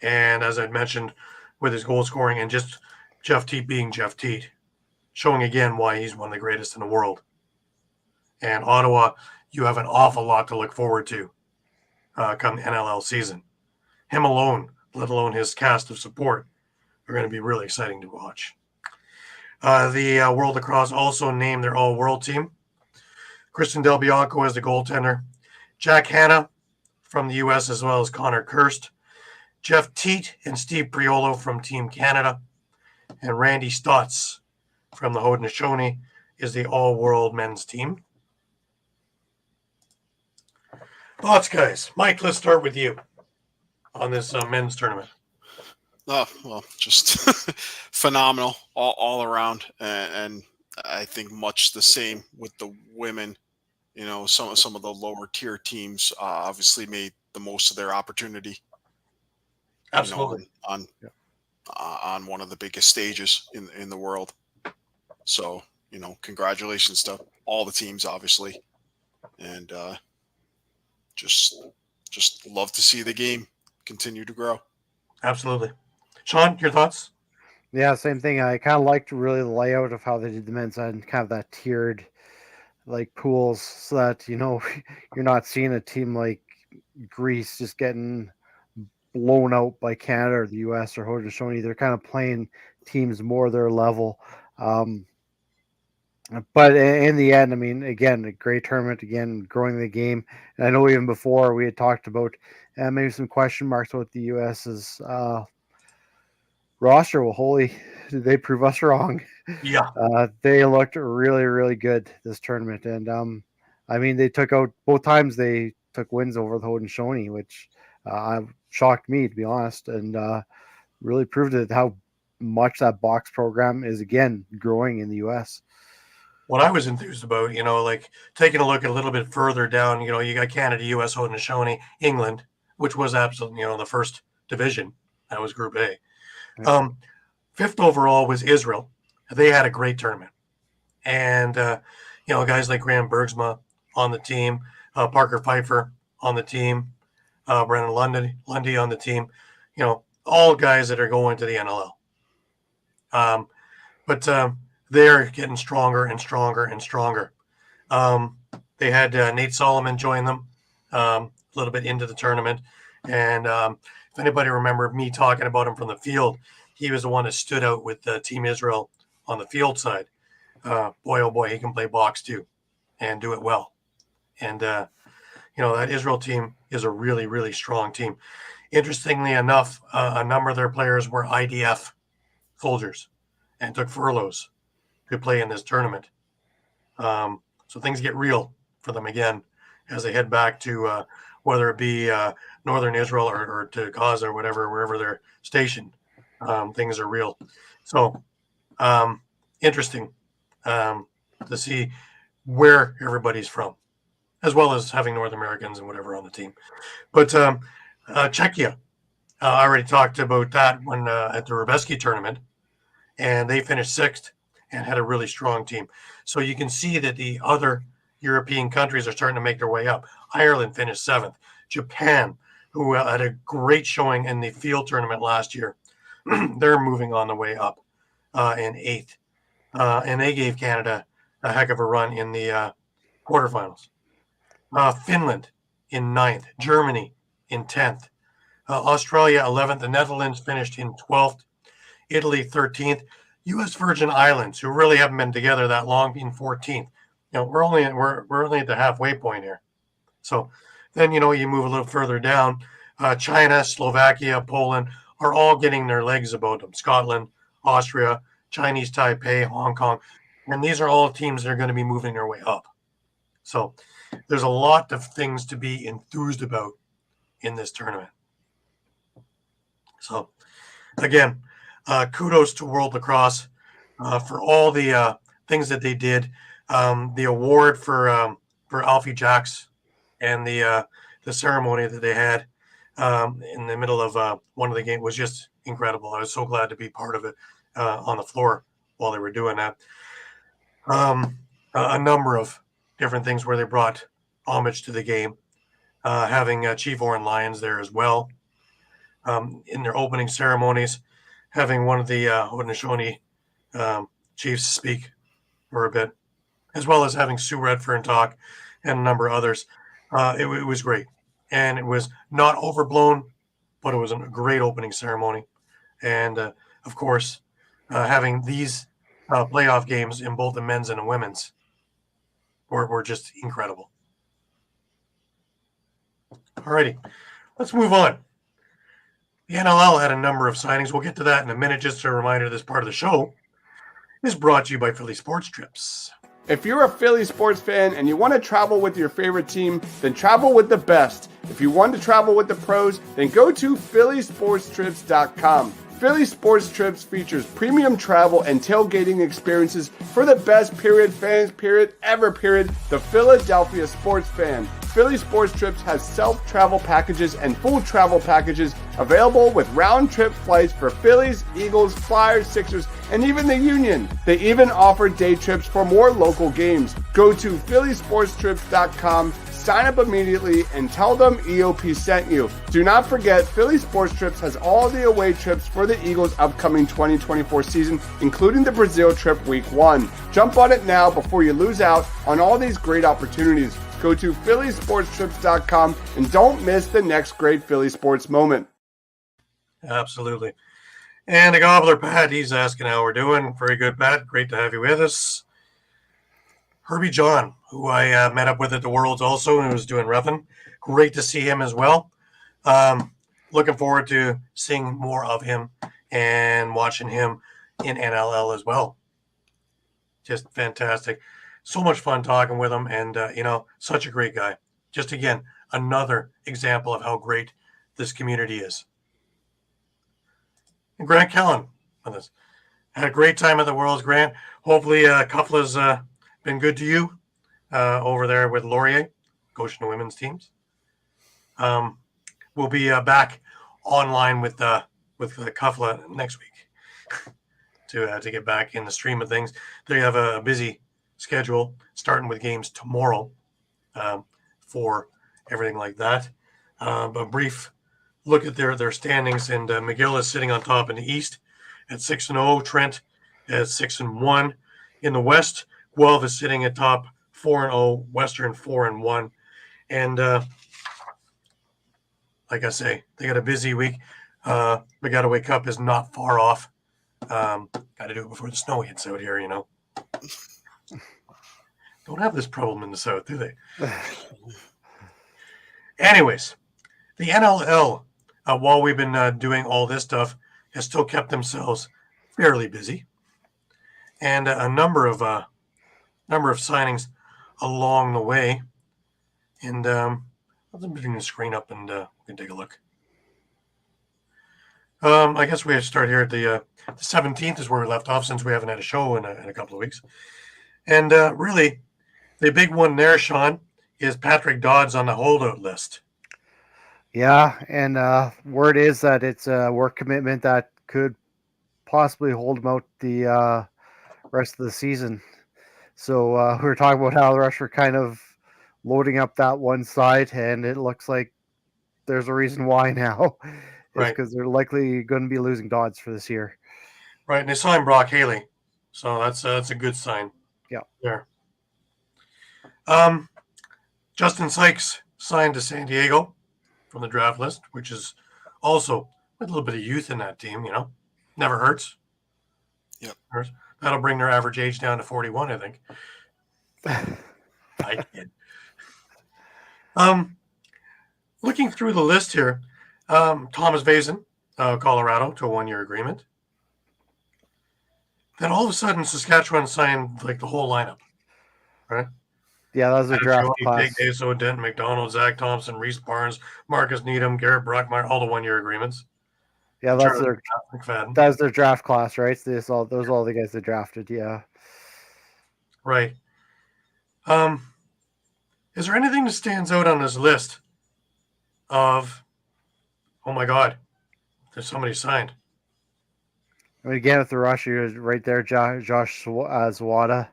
And as I mentioned, with his goal scoring and just Jeff Teat being Jeff Teat, showing again why he's one of the greatest in the world. And Ottawa, you have an awful lot to look forward to come the NLL season. Him alone, let alone his cast of support, are going to be really exciting to watch. The World Lacrosse also named their all-world team. Christian Del Bianco as the goaltender. Jack Hanna from the U.S. as well as Connor Kirst. Jeff Teat and Steve Priolo from Team Canada. And Randy Stotts from the Haudenosaunee is the all-world men's team. Thoughts, guys? Mike, let's start with you on this men's tournament. Oh, well, just phenomenal all around. And I think much the same with the women. You know, some of the lower tier teams obviously made the most of their opportunity. Absolutely. You know, on one of the biggest stages in the world. So, you know, congratulations to all the teams, obviously. And just love to see the game continue to grow. Absolutely. Shawn, your thoughts? Yeah, same thing. I kind of liked really the layout of how they did the men's and kind of that tiered like pools, so that, you know, you're not seeing a team like Greece just getting blown out by Canada or the US or Haudenosaunee. They're kind of playing teams more their level. But in the end, I mean, again, a great tournament, again, growing the game. And I know even before we had talked about maybe some question marks about the US's roster. Well, holy, did they prove us wrong? Yeah. They looked really, really good this tournament. And I mean, they took out both times they took wins over the Haudenosaunee, which shocked me, to be honest, and really proved it how much that box program is, again, growing in the U.S. What I was enthused about, you know, like taking a look a little bit further down, you know, you got Canada, U.S., Haudenosaunee, England, which was absolutely, you know, the first division. That was Group A. Fifth overall was Israel. They had a great tournament. And, you know, guys like Graham Bergsma on the team, Parker Pfeiffer on the team, Brennan Lundy on the team, you know, all guys that are going to the NLL. But they're getting stronger and stronger and stronger. They had Nate Solomon join them a little bit into the tournament. And if anybody remember me talking about him from the field, he was the one that stood out with Team Israel on the field side. Boy, oh boy, he can play box too and do it well. And, you know, that Israel team is a really, really strong team. Interestingly enough, a number of their players were IDF soldiers and took furloughs to play in this tournament. So things get real for them again as they head back to whether it be northern Israel or to Gaza or whatever, wherever they're stationed. Things are real. So interesting. to see where everybody's from, as well as having North Americans and whatever on the team. But Czechia, I already talked about that when at the Rubeski tournament, and they finished 6th and had a really strong team. So you can see that the other European countries are starting to make their way up. Ireland finished 7th. Japan, who had a great showing in the field tournament last year, they're moving on the way up in 8th. And they gave Canada a heck of a run in the quarterfinals. Finland in 9th. Germany in 10th. Australia 11th. The Netherlands finished in 12th. Italy 13th. U.S. Virgin Islands, who really haven't been together that long, in 14th. We're only at the halfway point here. So then you move a little further down. China, Slovakia, Poland are all getting their legs about them. Scotland, Austria, Chinese Taipei, Hong Kong, and these are all teams that are going to be moving their way up. So there's a lot of things to be enthused about in this tournament. So again, kudos to World Lacrosse for all the things that they did. The award for Alfie Jacks and the ceremony that they had in the middle of one of the games was just incredible. I was so glad to be part of it on the floor while they were doing that. A number of different things where they brought homage to the game, having Chief Oren Lyons there as well in their opening ceremonies, having one of the Haudenosaunee chiefs speak for a bit, as well as having Sue Redfern talk and a number of others. It was great. And it was not overblown, but it was a great opening ceremony. And, of course, having these playoff games in both the men's and the women's were just incredible. All righty, let's move on. The NLL had a number of signings. We'll get to that in a minute. Just a reminder, this part of the show is brought to you by Philly Sports Trips. If you're a Philly sports fan and you want to travel with your favorite team, then travel with the best. If you want to travel with the pros, then go to phillysportstrips.com. Philly Sports Trips features premium travel and tailgating experiences for the best fans ever, the Philadelphia sports fan. Philly Sports Trips has self-travel packages and full travel packages available with round-trip flights for Phillies, Eagles, Flyers, Sixers, and even the Union. They even offer day trips for more local games. Go to phillysportstrips.com, sign up immediately, and tell them EOP sent you. Do not forget, Philly Sports Trips has all the away trips for the Eagles' upcoming 2024 season, including the Brazil trip week 1. Jump on it now before you lose out on all these great opportunities. Go to phillysportstrips.com and don't miss the next great Philly sports moment. Absolutely. And the Gobbler, Pat, he's asking how we're doing. Very good, Pat. Great to have you with us. Herbie John, who I met up with at the Worlds also and was doing roughing. Great to see him as well. Looking forward to seeing more of him and watching him in NLL as well. Just fantastic. So much fun talking with him and, such a great guy. Just, again, another example of how great this community is. And Grant Kellen with us. Had a great time at the Worlds, Grant. Hopefully Kuffla's been good to you over there with Laurier, coaching the women's teams. We'll be back online with Kuffla next week to get back in the stream of things. They have a busy schedule starting with games tomorrow for everything like that. A brief look at their standings, and McGill is sitting on top in the East at 6-0. Trent at 6-1 in the West. Guelph is sitting at top 4-0. Western 4-1, and like I say, they got a busy week. Regattaway Cup is not far off. Got to do it before the snow hits out here, Don't have this problem in the South, do they? Anyways, the NLL, while we've been doing all this stuff, has still kept themselves fairly busy, and a number of signings along the way. And I'll bring the screen up and we can take a look. I guess we have to start here at the 17th is where we left off, since we haven't had a show in a couple of weeks. And really, the big one there, Shawn, is Patrick Dodds on the holdout list. Yeah, and word is that it's a work commitment that could possibly hold him out the rest of the season. So we were talking about how the Rush were kind of loading up that one side, and it looks like there's a reason why now. Is Right. because they're likely going to be losing Dodds for this year. Right, and they signed Brock Haley, so that's a good sign. Yeah. There. Justin Sykes signed to San Diego from the draft list, which is also a little bit of youth in that team. Never hurts. Yep. That'll bring their average age down to 41, I think. I kid. Looking through the list here, Thomas Vazen, Colorado, to a 1-year agreement. Then all of a sudden, Saskatchewan signed like the whole lineup, right? Yeah, that was a draft class. Jake Daso, Denton McDonald, Zach Thompson, Reese Barnes, Marcus Needham, Garrett Brockmeyer, all the 1-year agreements. Yeah, that's their draft class, right? Those are all the guys they drafted. Yeah. Right. Is there anything that stands out on this list of, oh my God, there's somebody signed? I mean, again, with the Rush, you're right there. Josh Zwada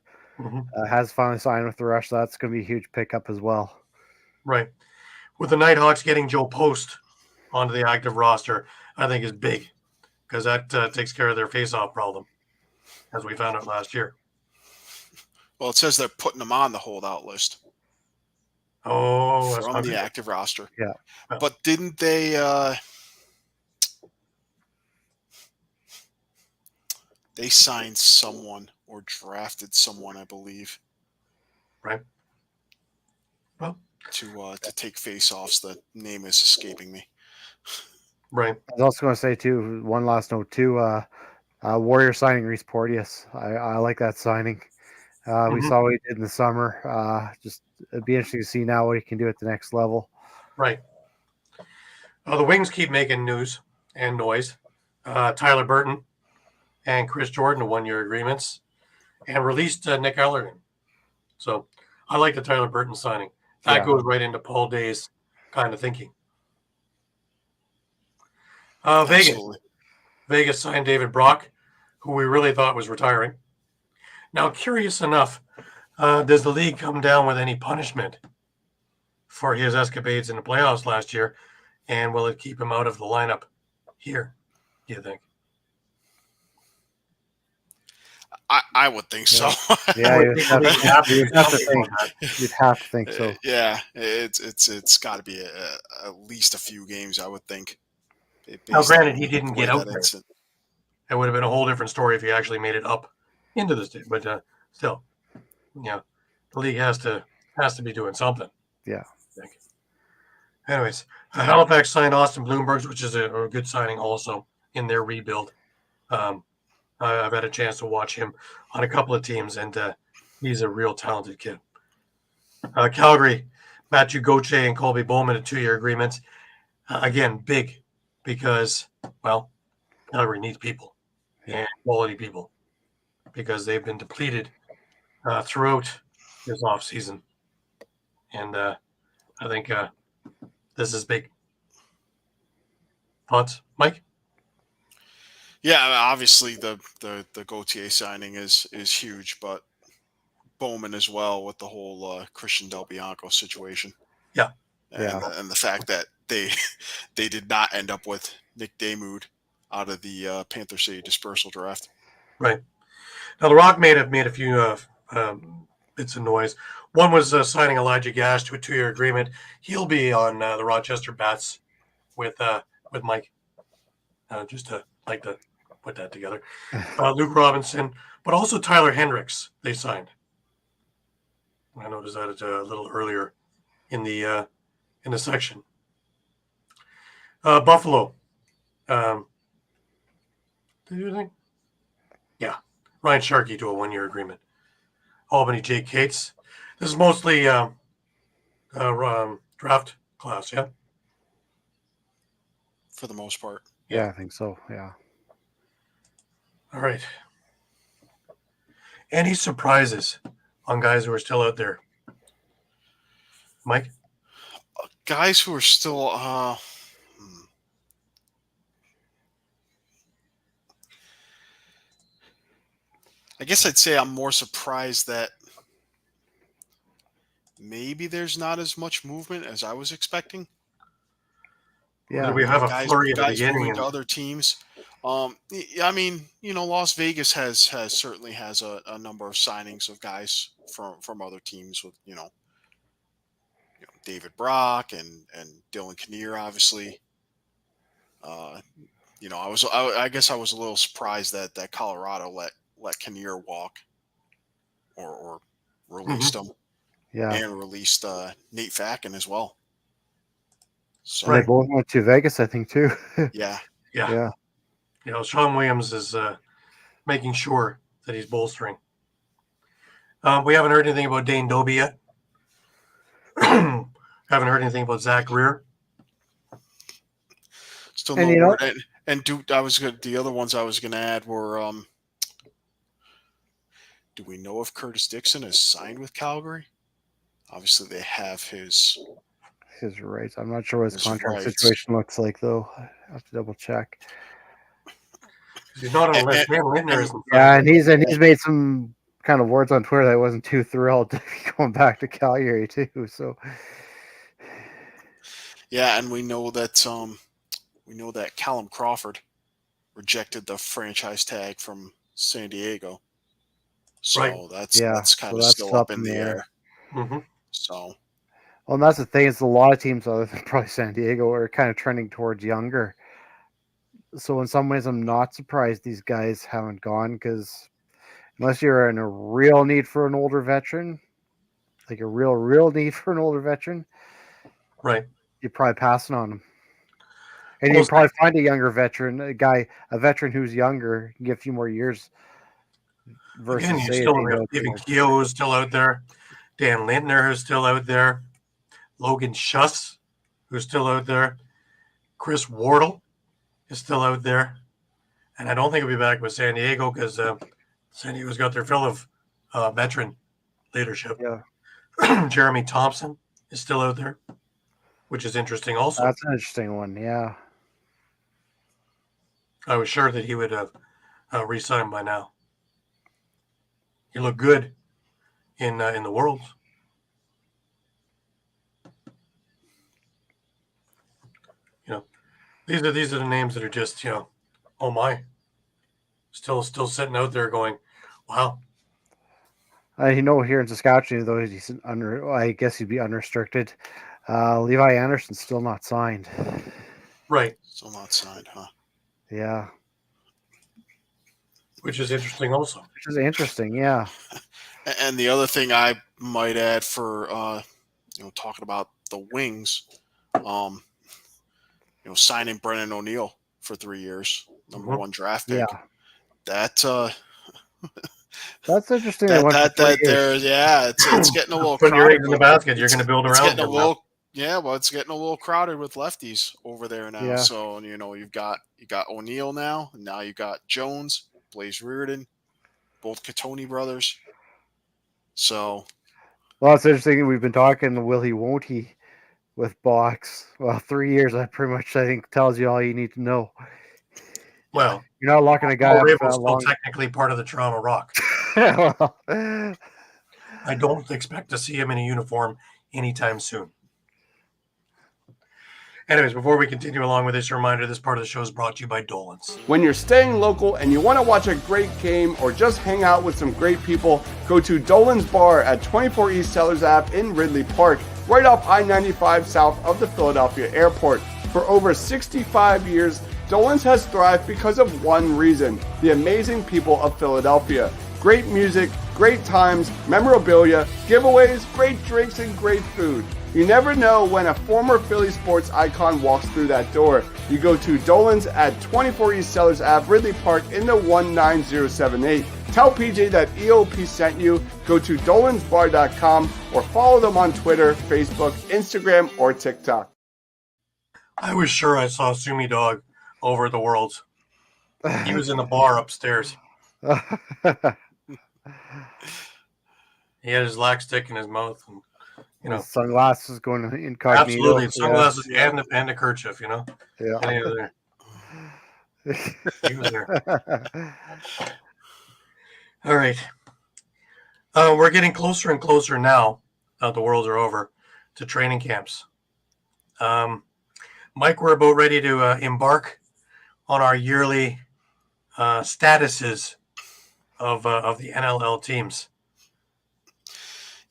has finally signed with the Rush. So that's going to be a huge pickup as well. Right. With the Nighthawks getting Joe Post onto the active roster, I think is big because that takes care of their face-off problem, as we found out last year. Well, it says they're putting them on the holdout list. Oh, from the active roster. Yeah. But didn't they they signed someone or drafted someone, I believe. Right. Well, to take face-offs. The name is escaping me. I Right. was also going to say too, one last note too. Warrior signing Reese Porteous. I like that signing. We saw what he did in the summer. Just it'd be interesting to see now what he can do at the next level. Right. The Wings keep making news and noise. Tyler Burton and Chris Jordan to 1-year agreements, and released Nick Ellerton. So I like the Tyler Burton signing. That goes right into Paul Day's kind of thinking. Vegas signed David Brock, who we really thought was retiring. Now, curious enough, does the league come down with any punishment for his escapades in the playoffs last year, and will it keep him out of the lineup here, do you think? I would think so. Yeah, you'd have to think so. Yeah, it's got to be at least a few games, I would think. Now, granted, he didn't get out there. It would have been a whole different story if he actually made it up into the state. But still, the league has to be doing something. Yeah. I think. Anyways, Halifax signed Austin Bloomberg, which is a good signing also in their rebuild. I've had a chance to watch him on a couple of teams, and he's a real talented kid. Calgary, Matthew Gauthier and Colby Bowman, a 2-year agreement. Again, big because, well, Calgary needs people and quality people because they've been depleted throughout this offseason. And I think this is big. Thoughts, Mike? Yeah, obviously the Gauthier signing is huge, but Bowman as well with the whole Christian Del Bianco situation. Yeah. And the fact that they did not end up with Nick Damoud out of the Panther City dispersal draft. Right. Now, the Rock made a few bits of noise. One was signing Elijah Gash to a 2-year agreement. He'll be on the Rochester Bats with Mike. Just to like to put that together. Luke Robinson, but also Tyler Hendricks they signed. I noticed that a little earlier in the section. Buffalo. Did you think? Yeah. Ryan Sharkey to a 1-year agreement. Albany Jake Cates. This is mostly draft class, yeah? For the most part. Yeah, I think so, yeah. All right. Any surprises on guys who are still out there? Mike? Guys who are still I guess I'd say I'm more surprised that maybe there's not as much movement as I was expecting. Yeah, We have a Guys flurry at the moving beginning. to other teams. I mean, Las Vegas has certainly has a number of signings of guys from other teams with David Brock and Dylan Kinnear, obviously. I guess I was a little surprised that Colorado let Kinnear walk or released him. yeah. And released Nate Facken as well. So They both went to Vegas, I think, too. yeah. Yeah. Shawn Williams is making sure that he's bolstering. We haven't heard anything about Dane Doby yet. Haven't heard anything about Zach Greer. Still no word. And the other ones I was gonna add were do we know if Curtis Dixon is signed with Calgary? Obviously they have his rights. I'm not sure what his contract rights. situation looks like, though. I have to double check. He's not on the list. Dan Lindner isn't. Yeah, and he's made some kind of words on Twitter that I wasn't too thrilled to be going back to Calgary too. So yeah, and we know that Callum Crawford rejected the franchise tag from San Diego. So right. that's kind of still up in the air. Mm-hmm. So well, and that's the thing. It's a lot of teams other than probably San Diego are kind of trending towards younger. So in some ways, I'm not surprised these guys haven't gone, because unless you're in a real need for an older veteran, like a real need for an older veteran, right, you're probably passing on them. And you probably find a younger veteran, a veteran who's younger, can get a few more years. Versus again, even Keogh is still out there, Dan Lindner is still out there, Logan Schuss, who's still out there, Chris Wardle is still out there, and I don't think he'll be back with San Diego because San Diego's got their fill of veteran leadership. Yeah, Jeremy Thompson is still out there, which is interesting. Also, that's an interesting one. Yeah, I was sure that he would have re-signed by now. He looked good in the Worlds. These are the names that are just, oh my, still sitting out there going, wow. Here in Saskatchewan, though, he's I guess he'd be unrestricted. Levi Anderson's still not signed. Right. Still not signed, huh? Yeah. Which is interesting also. Which is interesting, yeah. And the other thing I might add for, talking about the wings, signing Brennan O'Neill for 3 years, number one draft pick. Yeah. That's interesting. It's getting a little put crowded. Your eggs in the basket. You're going to build around them. It's getting a little crowded with lefties over there now. Yeah. So you got O'Neill now, and now you got Jones, Blaze Reardon, both Catoni brothers. So, well, it's interesting. We've been talking, will he, won't he, with Box. Well, 3 years, I think tells you all you need to know. Well, you're not locking a guy up for that long. Still technically part of the Toronto Rock. Well, I don't expect to see him in a uniform anytime soon. Anyways, before we continue along with this, a reminder, this part of the show is brought to you by Dolan's. When you're staying local and you want to watch a great game or just hang out with some great people, go to Dolan's Bar at 24 East Sellers Ave in Ridley Park, right off I-95 south of the Philadelphia airport. For over 65 years, Dolan's has thrived because of one reason: the amazing people of Philadelphia. Great music, great times, memorabilia, giveaways, great drinks, and great food. You never know when a former Philly sports icon walks through that door. You go to Dolan's at 24 East Sellers Ave, Ridley Park in the 19078. Tell PJ that EOP sent you. Go to dolansbar.com or follow them on Twitter, Facebook, Instagram, or TikTok. I was sure I saw Sumi Dog over at the Worlds. He was in the bar upstairs. He had his lac stick in his mouth, and sunglasses going incognito. absolutely, sunglasses and a kerchief. Yeah. And he was there. He was there. All right. We're getting closer and closer now. The Worlds are over to training camps. Mike, we're about ready to embark on our yearly statuses of the NLL teams.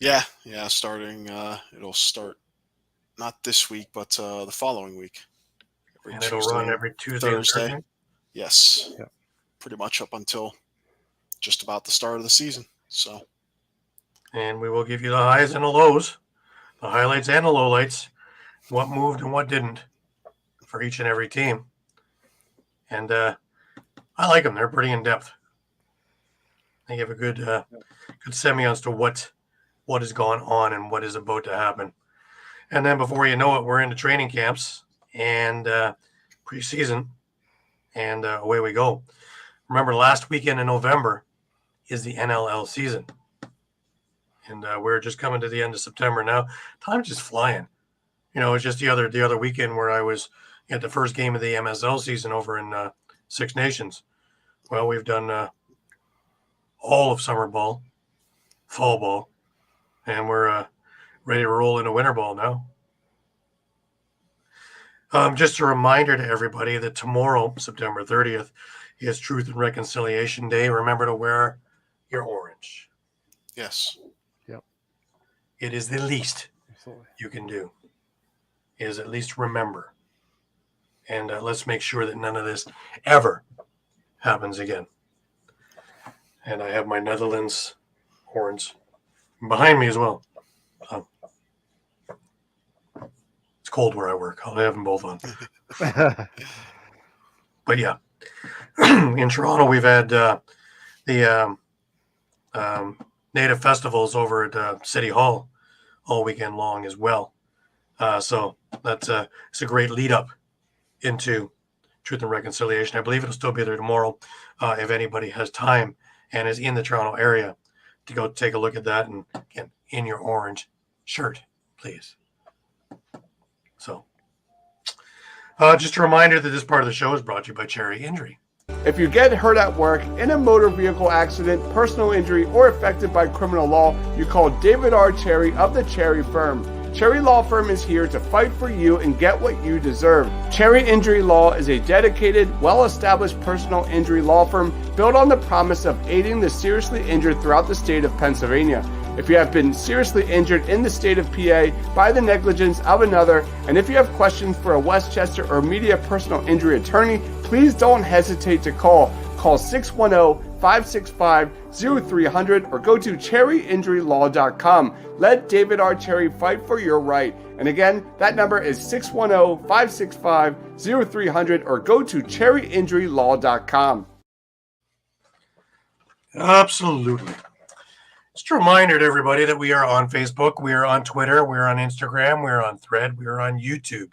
Yeah. Starting, it'll start not this week, but the following week. And it'll run every Tuesday Thursday. and Thursday. Yes. Yeah. Pretty much up until just about the start of the season. So. And we will give you the highs and the lows, the highlights and the lowlights, what moved and what didn't for each and every team. And I like them. They're pretty in depth. They give a good semblance to what has gone on and what is about to happen. And then before you know it, we're into training camps and preseason, and away we go. Remember, last weekend in November is the NLL season. And we're just coming to the end of September now. Time's just flying. It's just the other weekend where I was at the first game of the MSL season over in Six Nations. Well, we've done all of summer ball, fall ball, and we're ready to roll into winter ball now. Just a reminder to everybody that tomorrow, September 30th, is Truth and Reconciliation Day. Remember to wear your orange. Yes. It is the least Absolutely. you can do, is at least remember. And let's make sure that none of this ever happens again. And I have my Netherlands orange behind me as well. It's cold where I work. I'll have them both on. But yeah, in Toronto, we've had the Native festivals over at City Hall all weekend long as well. So that's it's a great lead up into Truth and Reconciliation. I believe it'll still be there tomorrow if anybody has time and is in the Toronto area to go take a look at that. And again, in your orange shirt, please. So just a reminder that this part of the show is brought to you by Cherry Injury. If you get hurt at work, in a motor vehicle accident, personal injury, or affected by criminal law, you call David R. Cherry of the Cherry Firm. Cherry Law Firm is here to fight for you and get what you deserve. Cherry Injury Law is a dedicated, well-established personal injury law firm built on the promise of aiding the seriously injured throughout the state of Pennsylvania. If you have been seriously injured in the state of PA by the negligence of another, and if you have questions for a Westchester or media personal injury attorney, please don't hesitate to call. Call 610-565-0300 or go to cherryinjurylaw.com. Let David R. Cherry fight for your right. And again, that number is 610-565-0300 or go to cherryinjurylaw.com. Absolutely. Just a reminder to everybody that we are on Facebook, we are on Twitter, we are on Instagram, we are on Thread, we are on YouTube.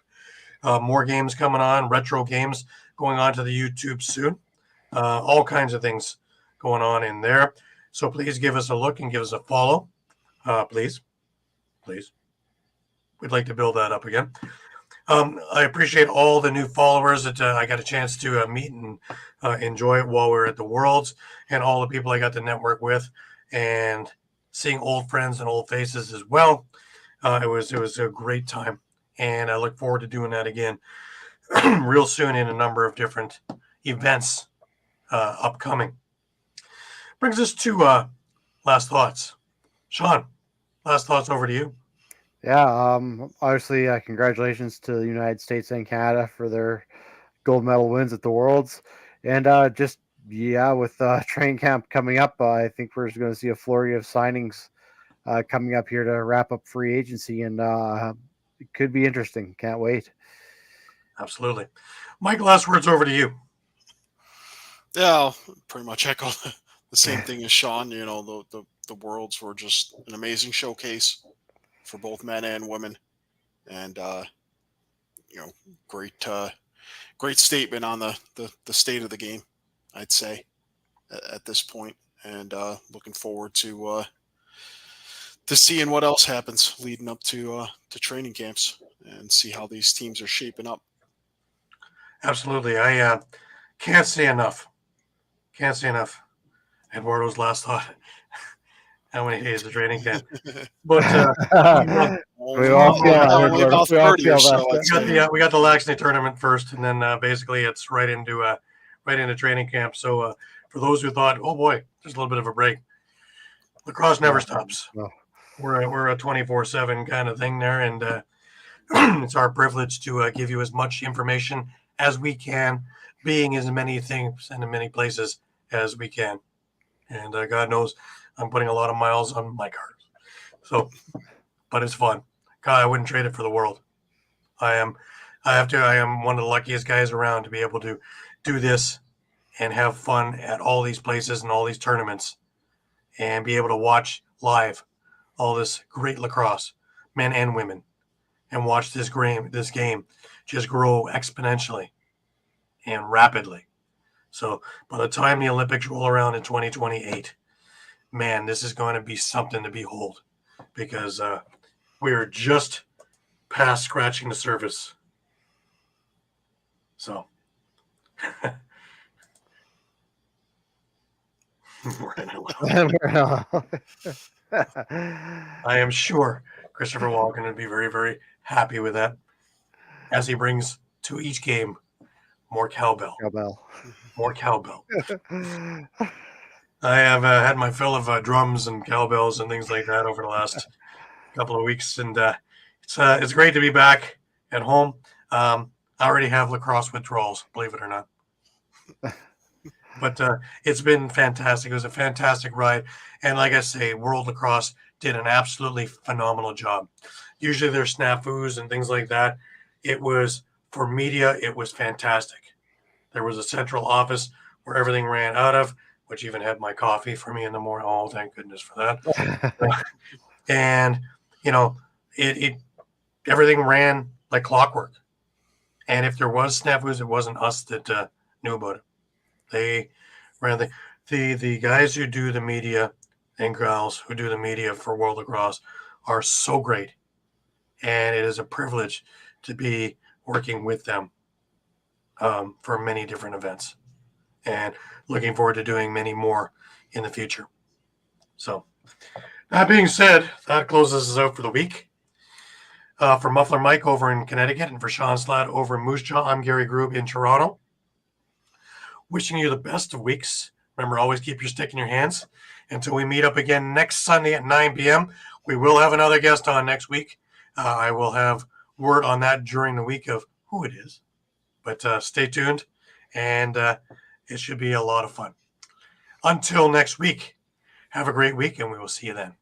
More games coming on, retro games going on to the YouTube soon. All kinds of things going on in there. So please give us a look and give us a follow. Please. We'd like to build that up again. I appreciate all the new followers that I got a chance to meet and enjoy while we were at the Worlds, and all the people I got to network with, and seeing old friends and old faces as well. It was a great time, and I look forward to doing that again real soon in a number of different events upcoming. Brings us to last thoughts. Shawn, last thoughts over to you. Yeah, obviously, congratulations to the United States and Canada for their gold medal wins at the Worlds. And with training camp coming up, I think we're going to see a flurry of signings coming up here to wrap up free agency, and it could be interesting. Can't wait. Absolutely. Mike, last words over to you. Yeah, I'll pretty much echo the same thing as Shawn. The Worlds were just an amazing showcase for both men and women, and great statement on the state of the game, I'd say, at this point, and looking forward to to seeing what else happens leading up to training camps and see how these teams are shaping up. Absolutely. I can't say enough. Can't say enough. Eduardo's last thought. How many days of training camp? But We all feel that, only Eduardo. about We all 30 feel or so. that. we got the Laxney tournament first, and then basically it's right into training camp. So for those who thought, oh boy, there's a little bit of a break, lacrosse never stops. No. We're a 24/7 kind of thing there, and it's our privilege to give you as much information as we can, being as many things and in many places as we can. And God knows I'm putting a lot of miles on my cars. So, but it's fun. God, I wouldn't trade it for the world. I am one of the luckiest guys around to be able to do this and have fun at all these places and all these tournaments and be able to watch live all this great lacrosse, men and women, and watch this game just grow exponentially and rapidly. So by the time the Olympics roll around in 2028, man, this is going to be something to behold, because we are just past scratching the surface. So we're in NLL. I am sure Christopher Walken would be very, very happy with that, as he brings to each game more cowbell. More cowbell. I have had my fill of drums and cowbells and things like that over the last couple of weeks, and it's great to be back at home. I already have lacrosse withdrawals, believe it or not. But it's been fantastic. It was a fantastic ride. And like I say, World Lacrosse did an absolutely phenomenal job. Usually there's snafus and things like that. It was, for media, it was fantastic. There was a central office where everything ran out of, which even had my coffee for me in the morning. Oh, thank goodness for that. And, it everything ran like clockwork. And if there was snafus, it wasn't us that knew about it. They ran the guys who do the media and gals who do the media for World Lacrosse are so great. And it is a privilege to be working with them for many different events, and looking forward to doing many more in the future. So that being said, that closes us out for the week. For Muffler Mike over in Connecticut and for Shawn Slaght over in Moose Jaw, I'm Gary Groob in Toronto. Wishing you the best of weeks. Remember, always keep your stick in your hands. Until we meet up again next Sunday at 9 p.m. We will have another guest on next week. I will have word on that during the week of who it is. But stay tuned, and it should be a lot of fun. Until next week, have a great week, and we will see you then.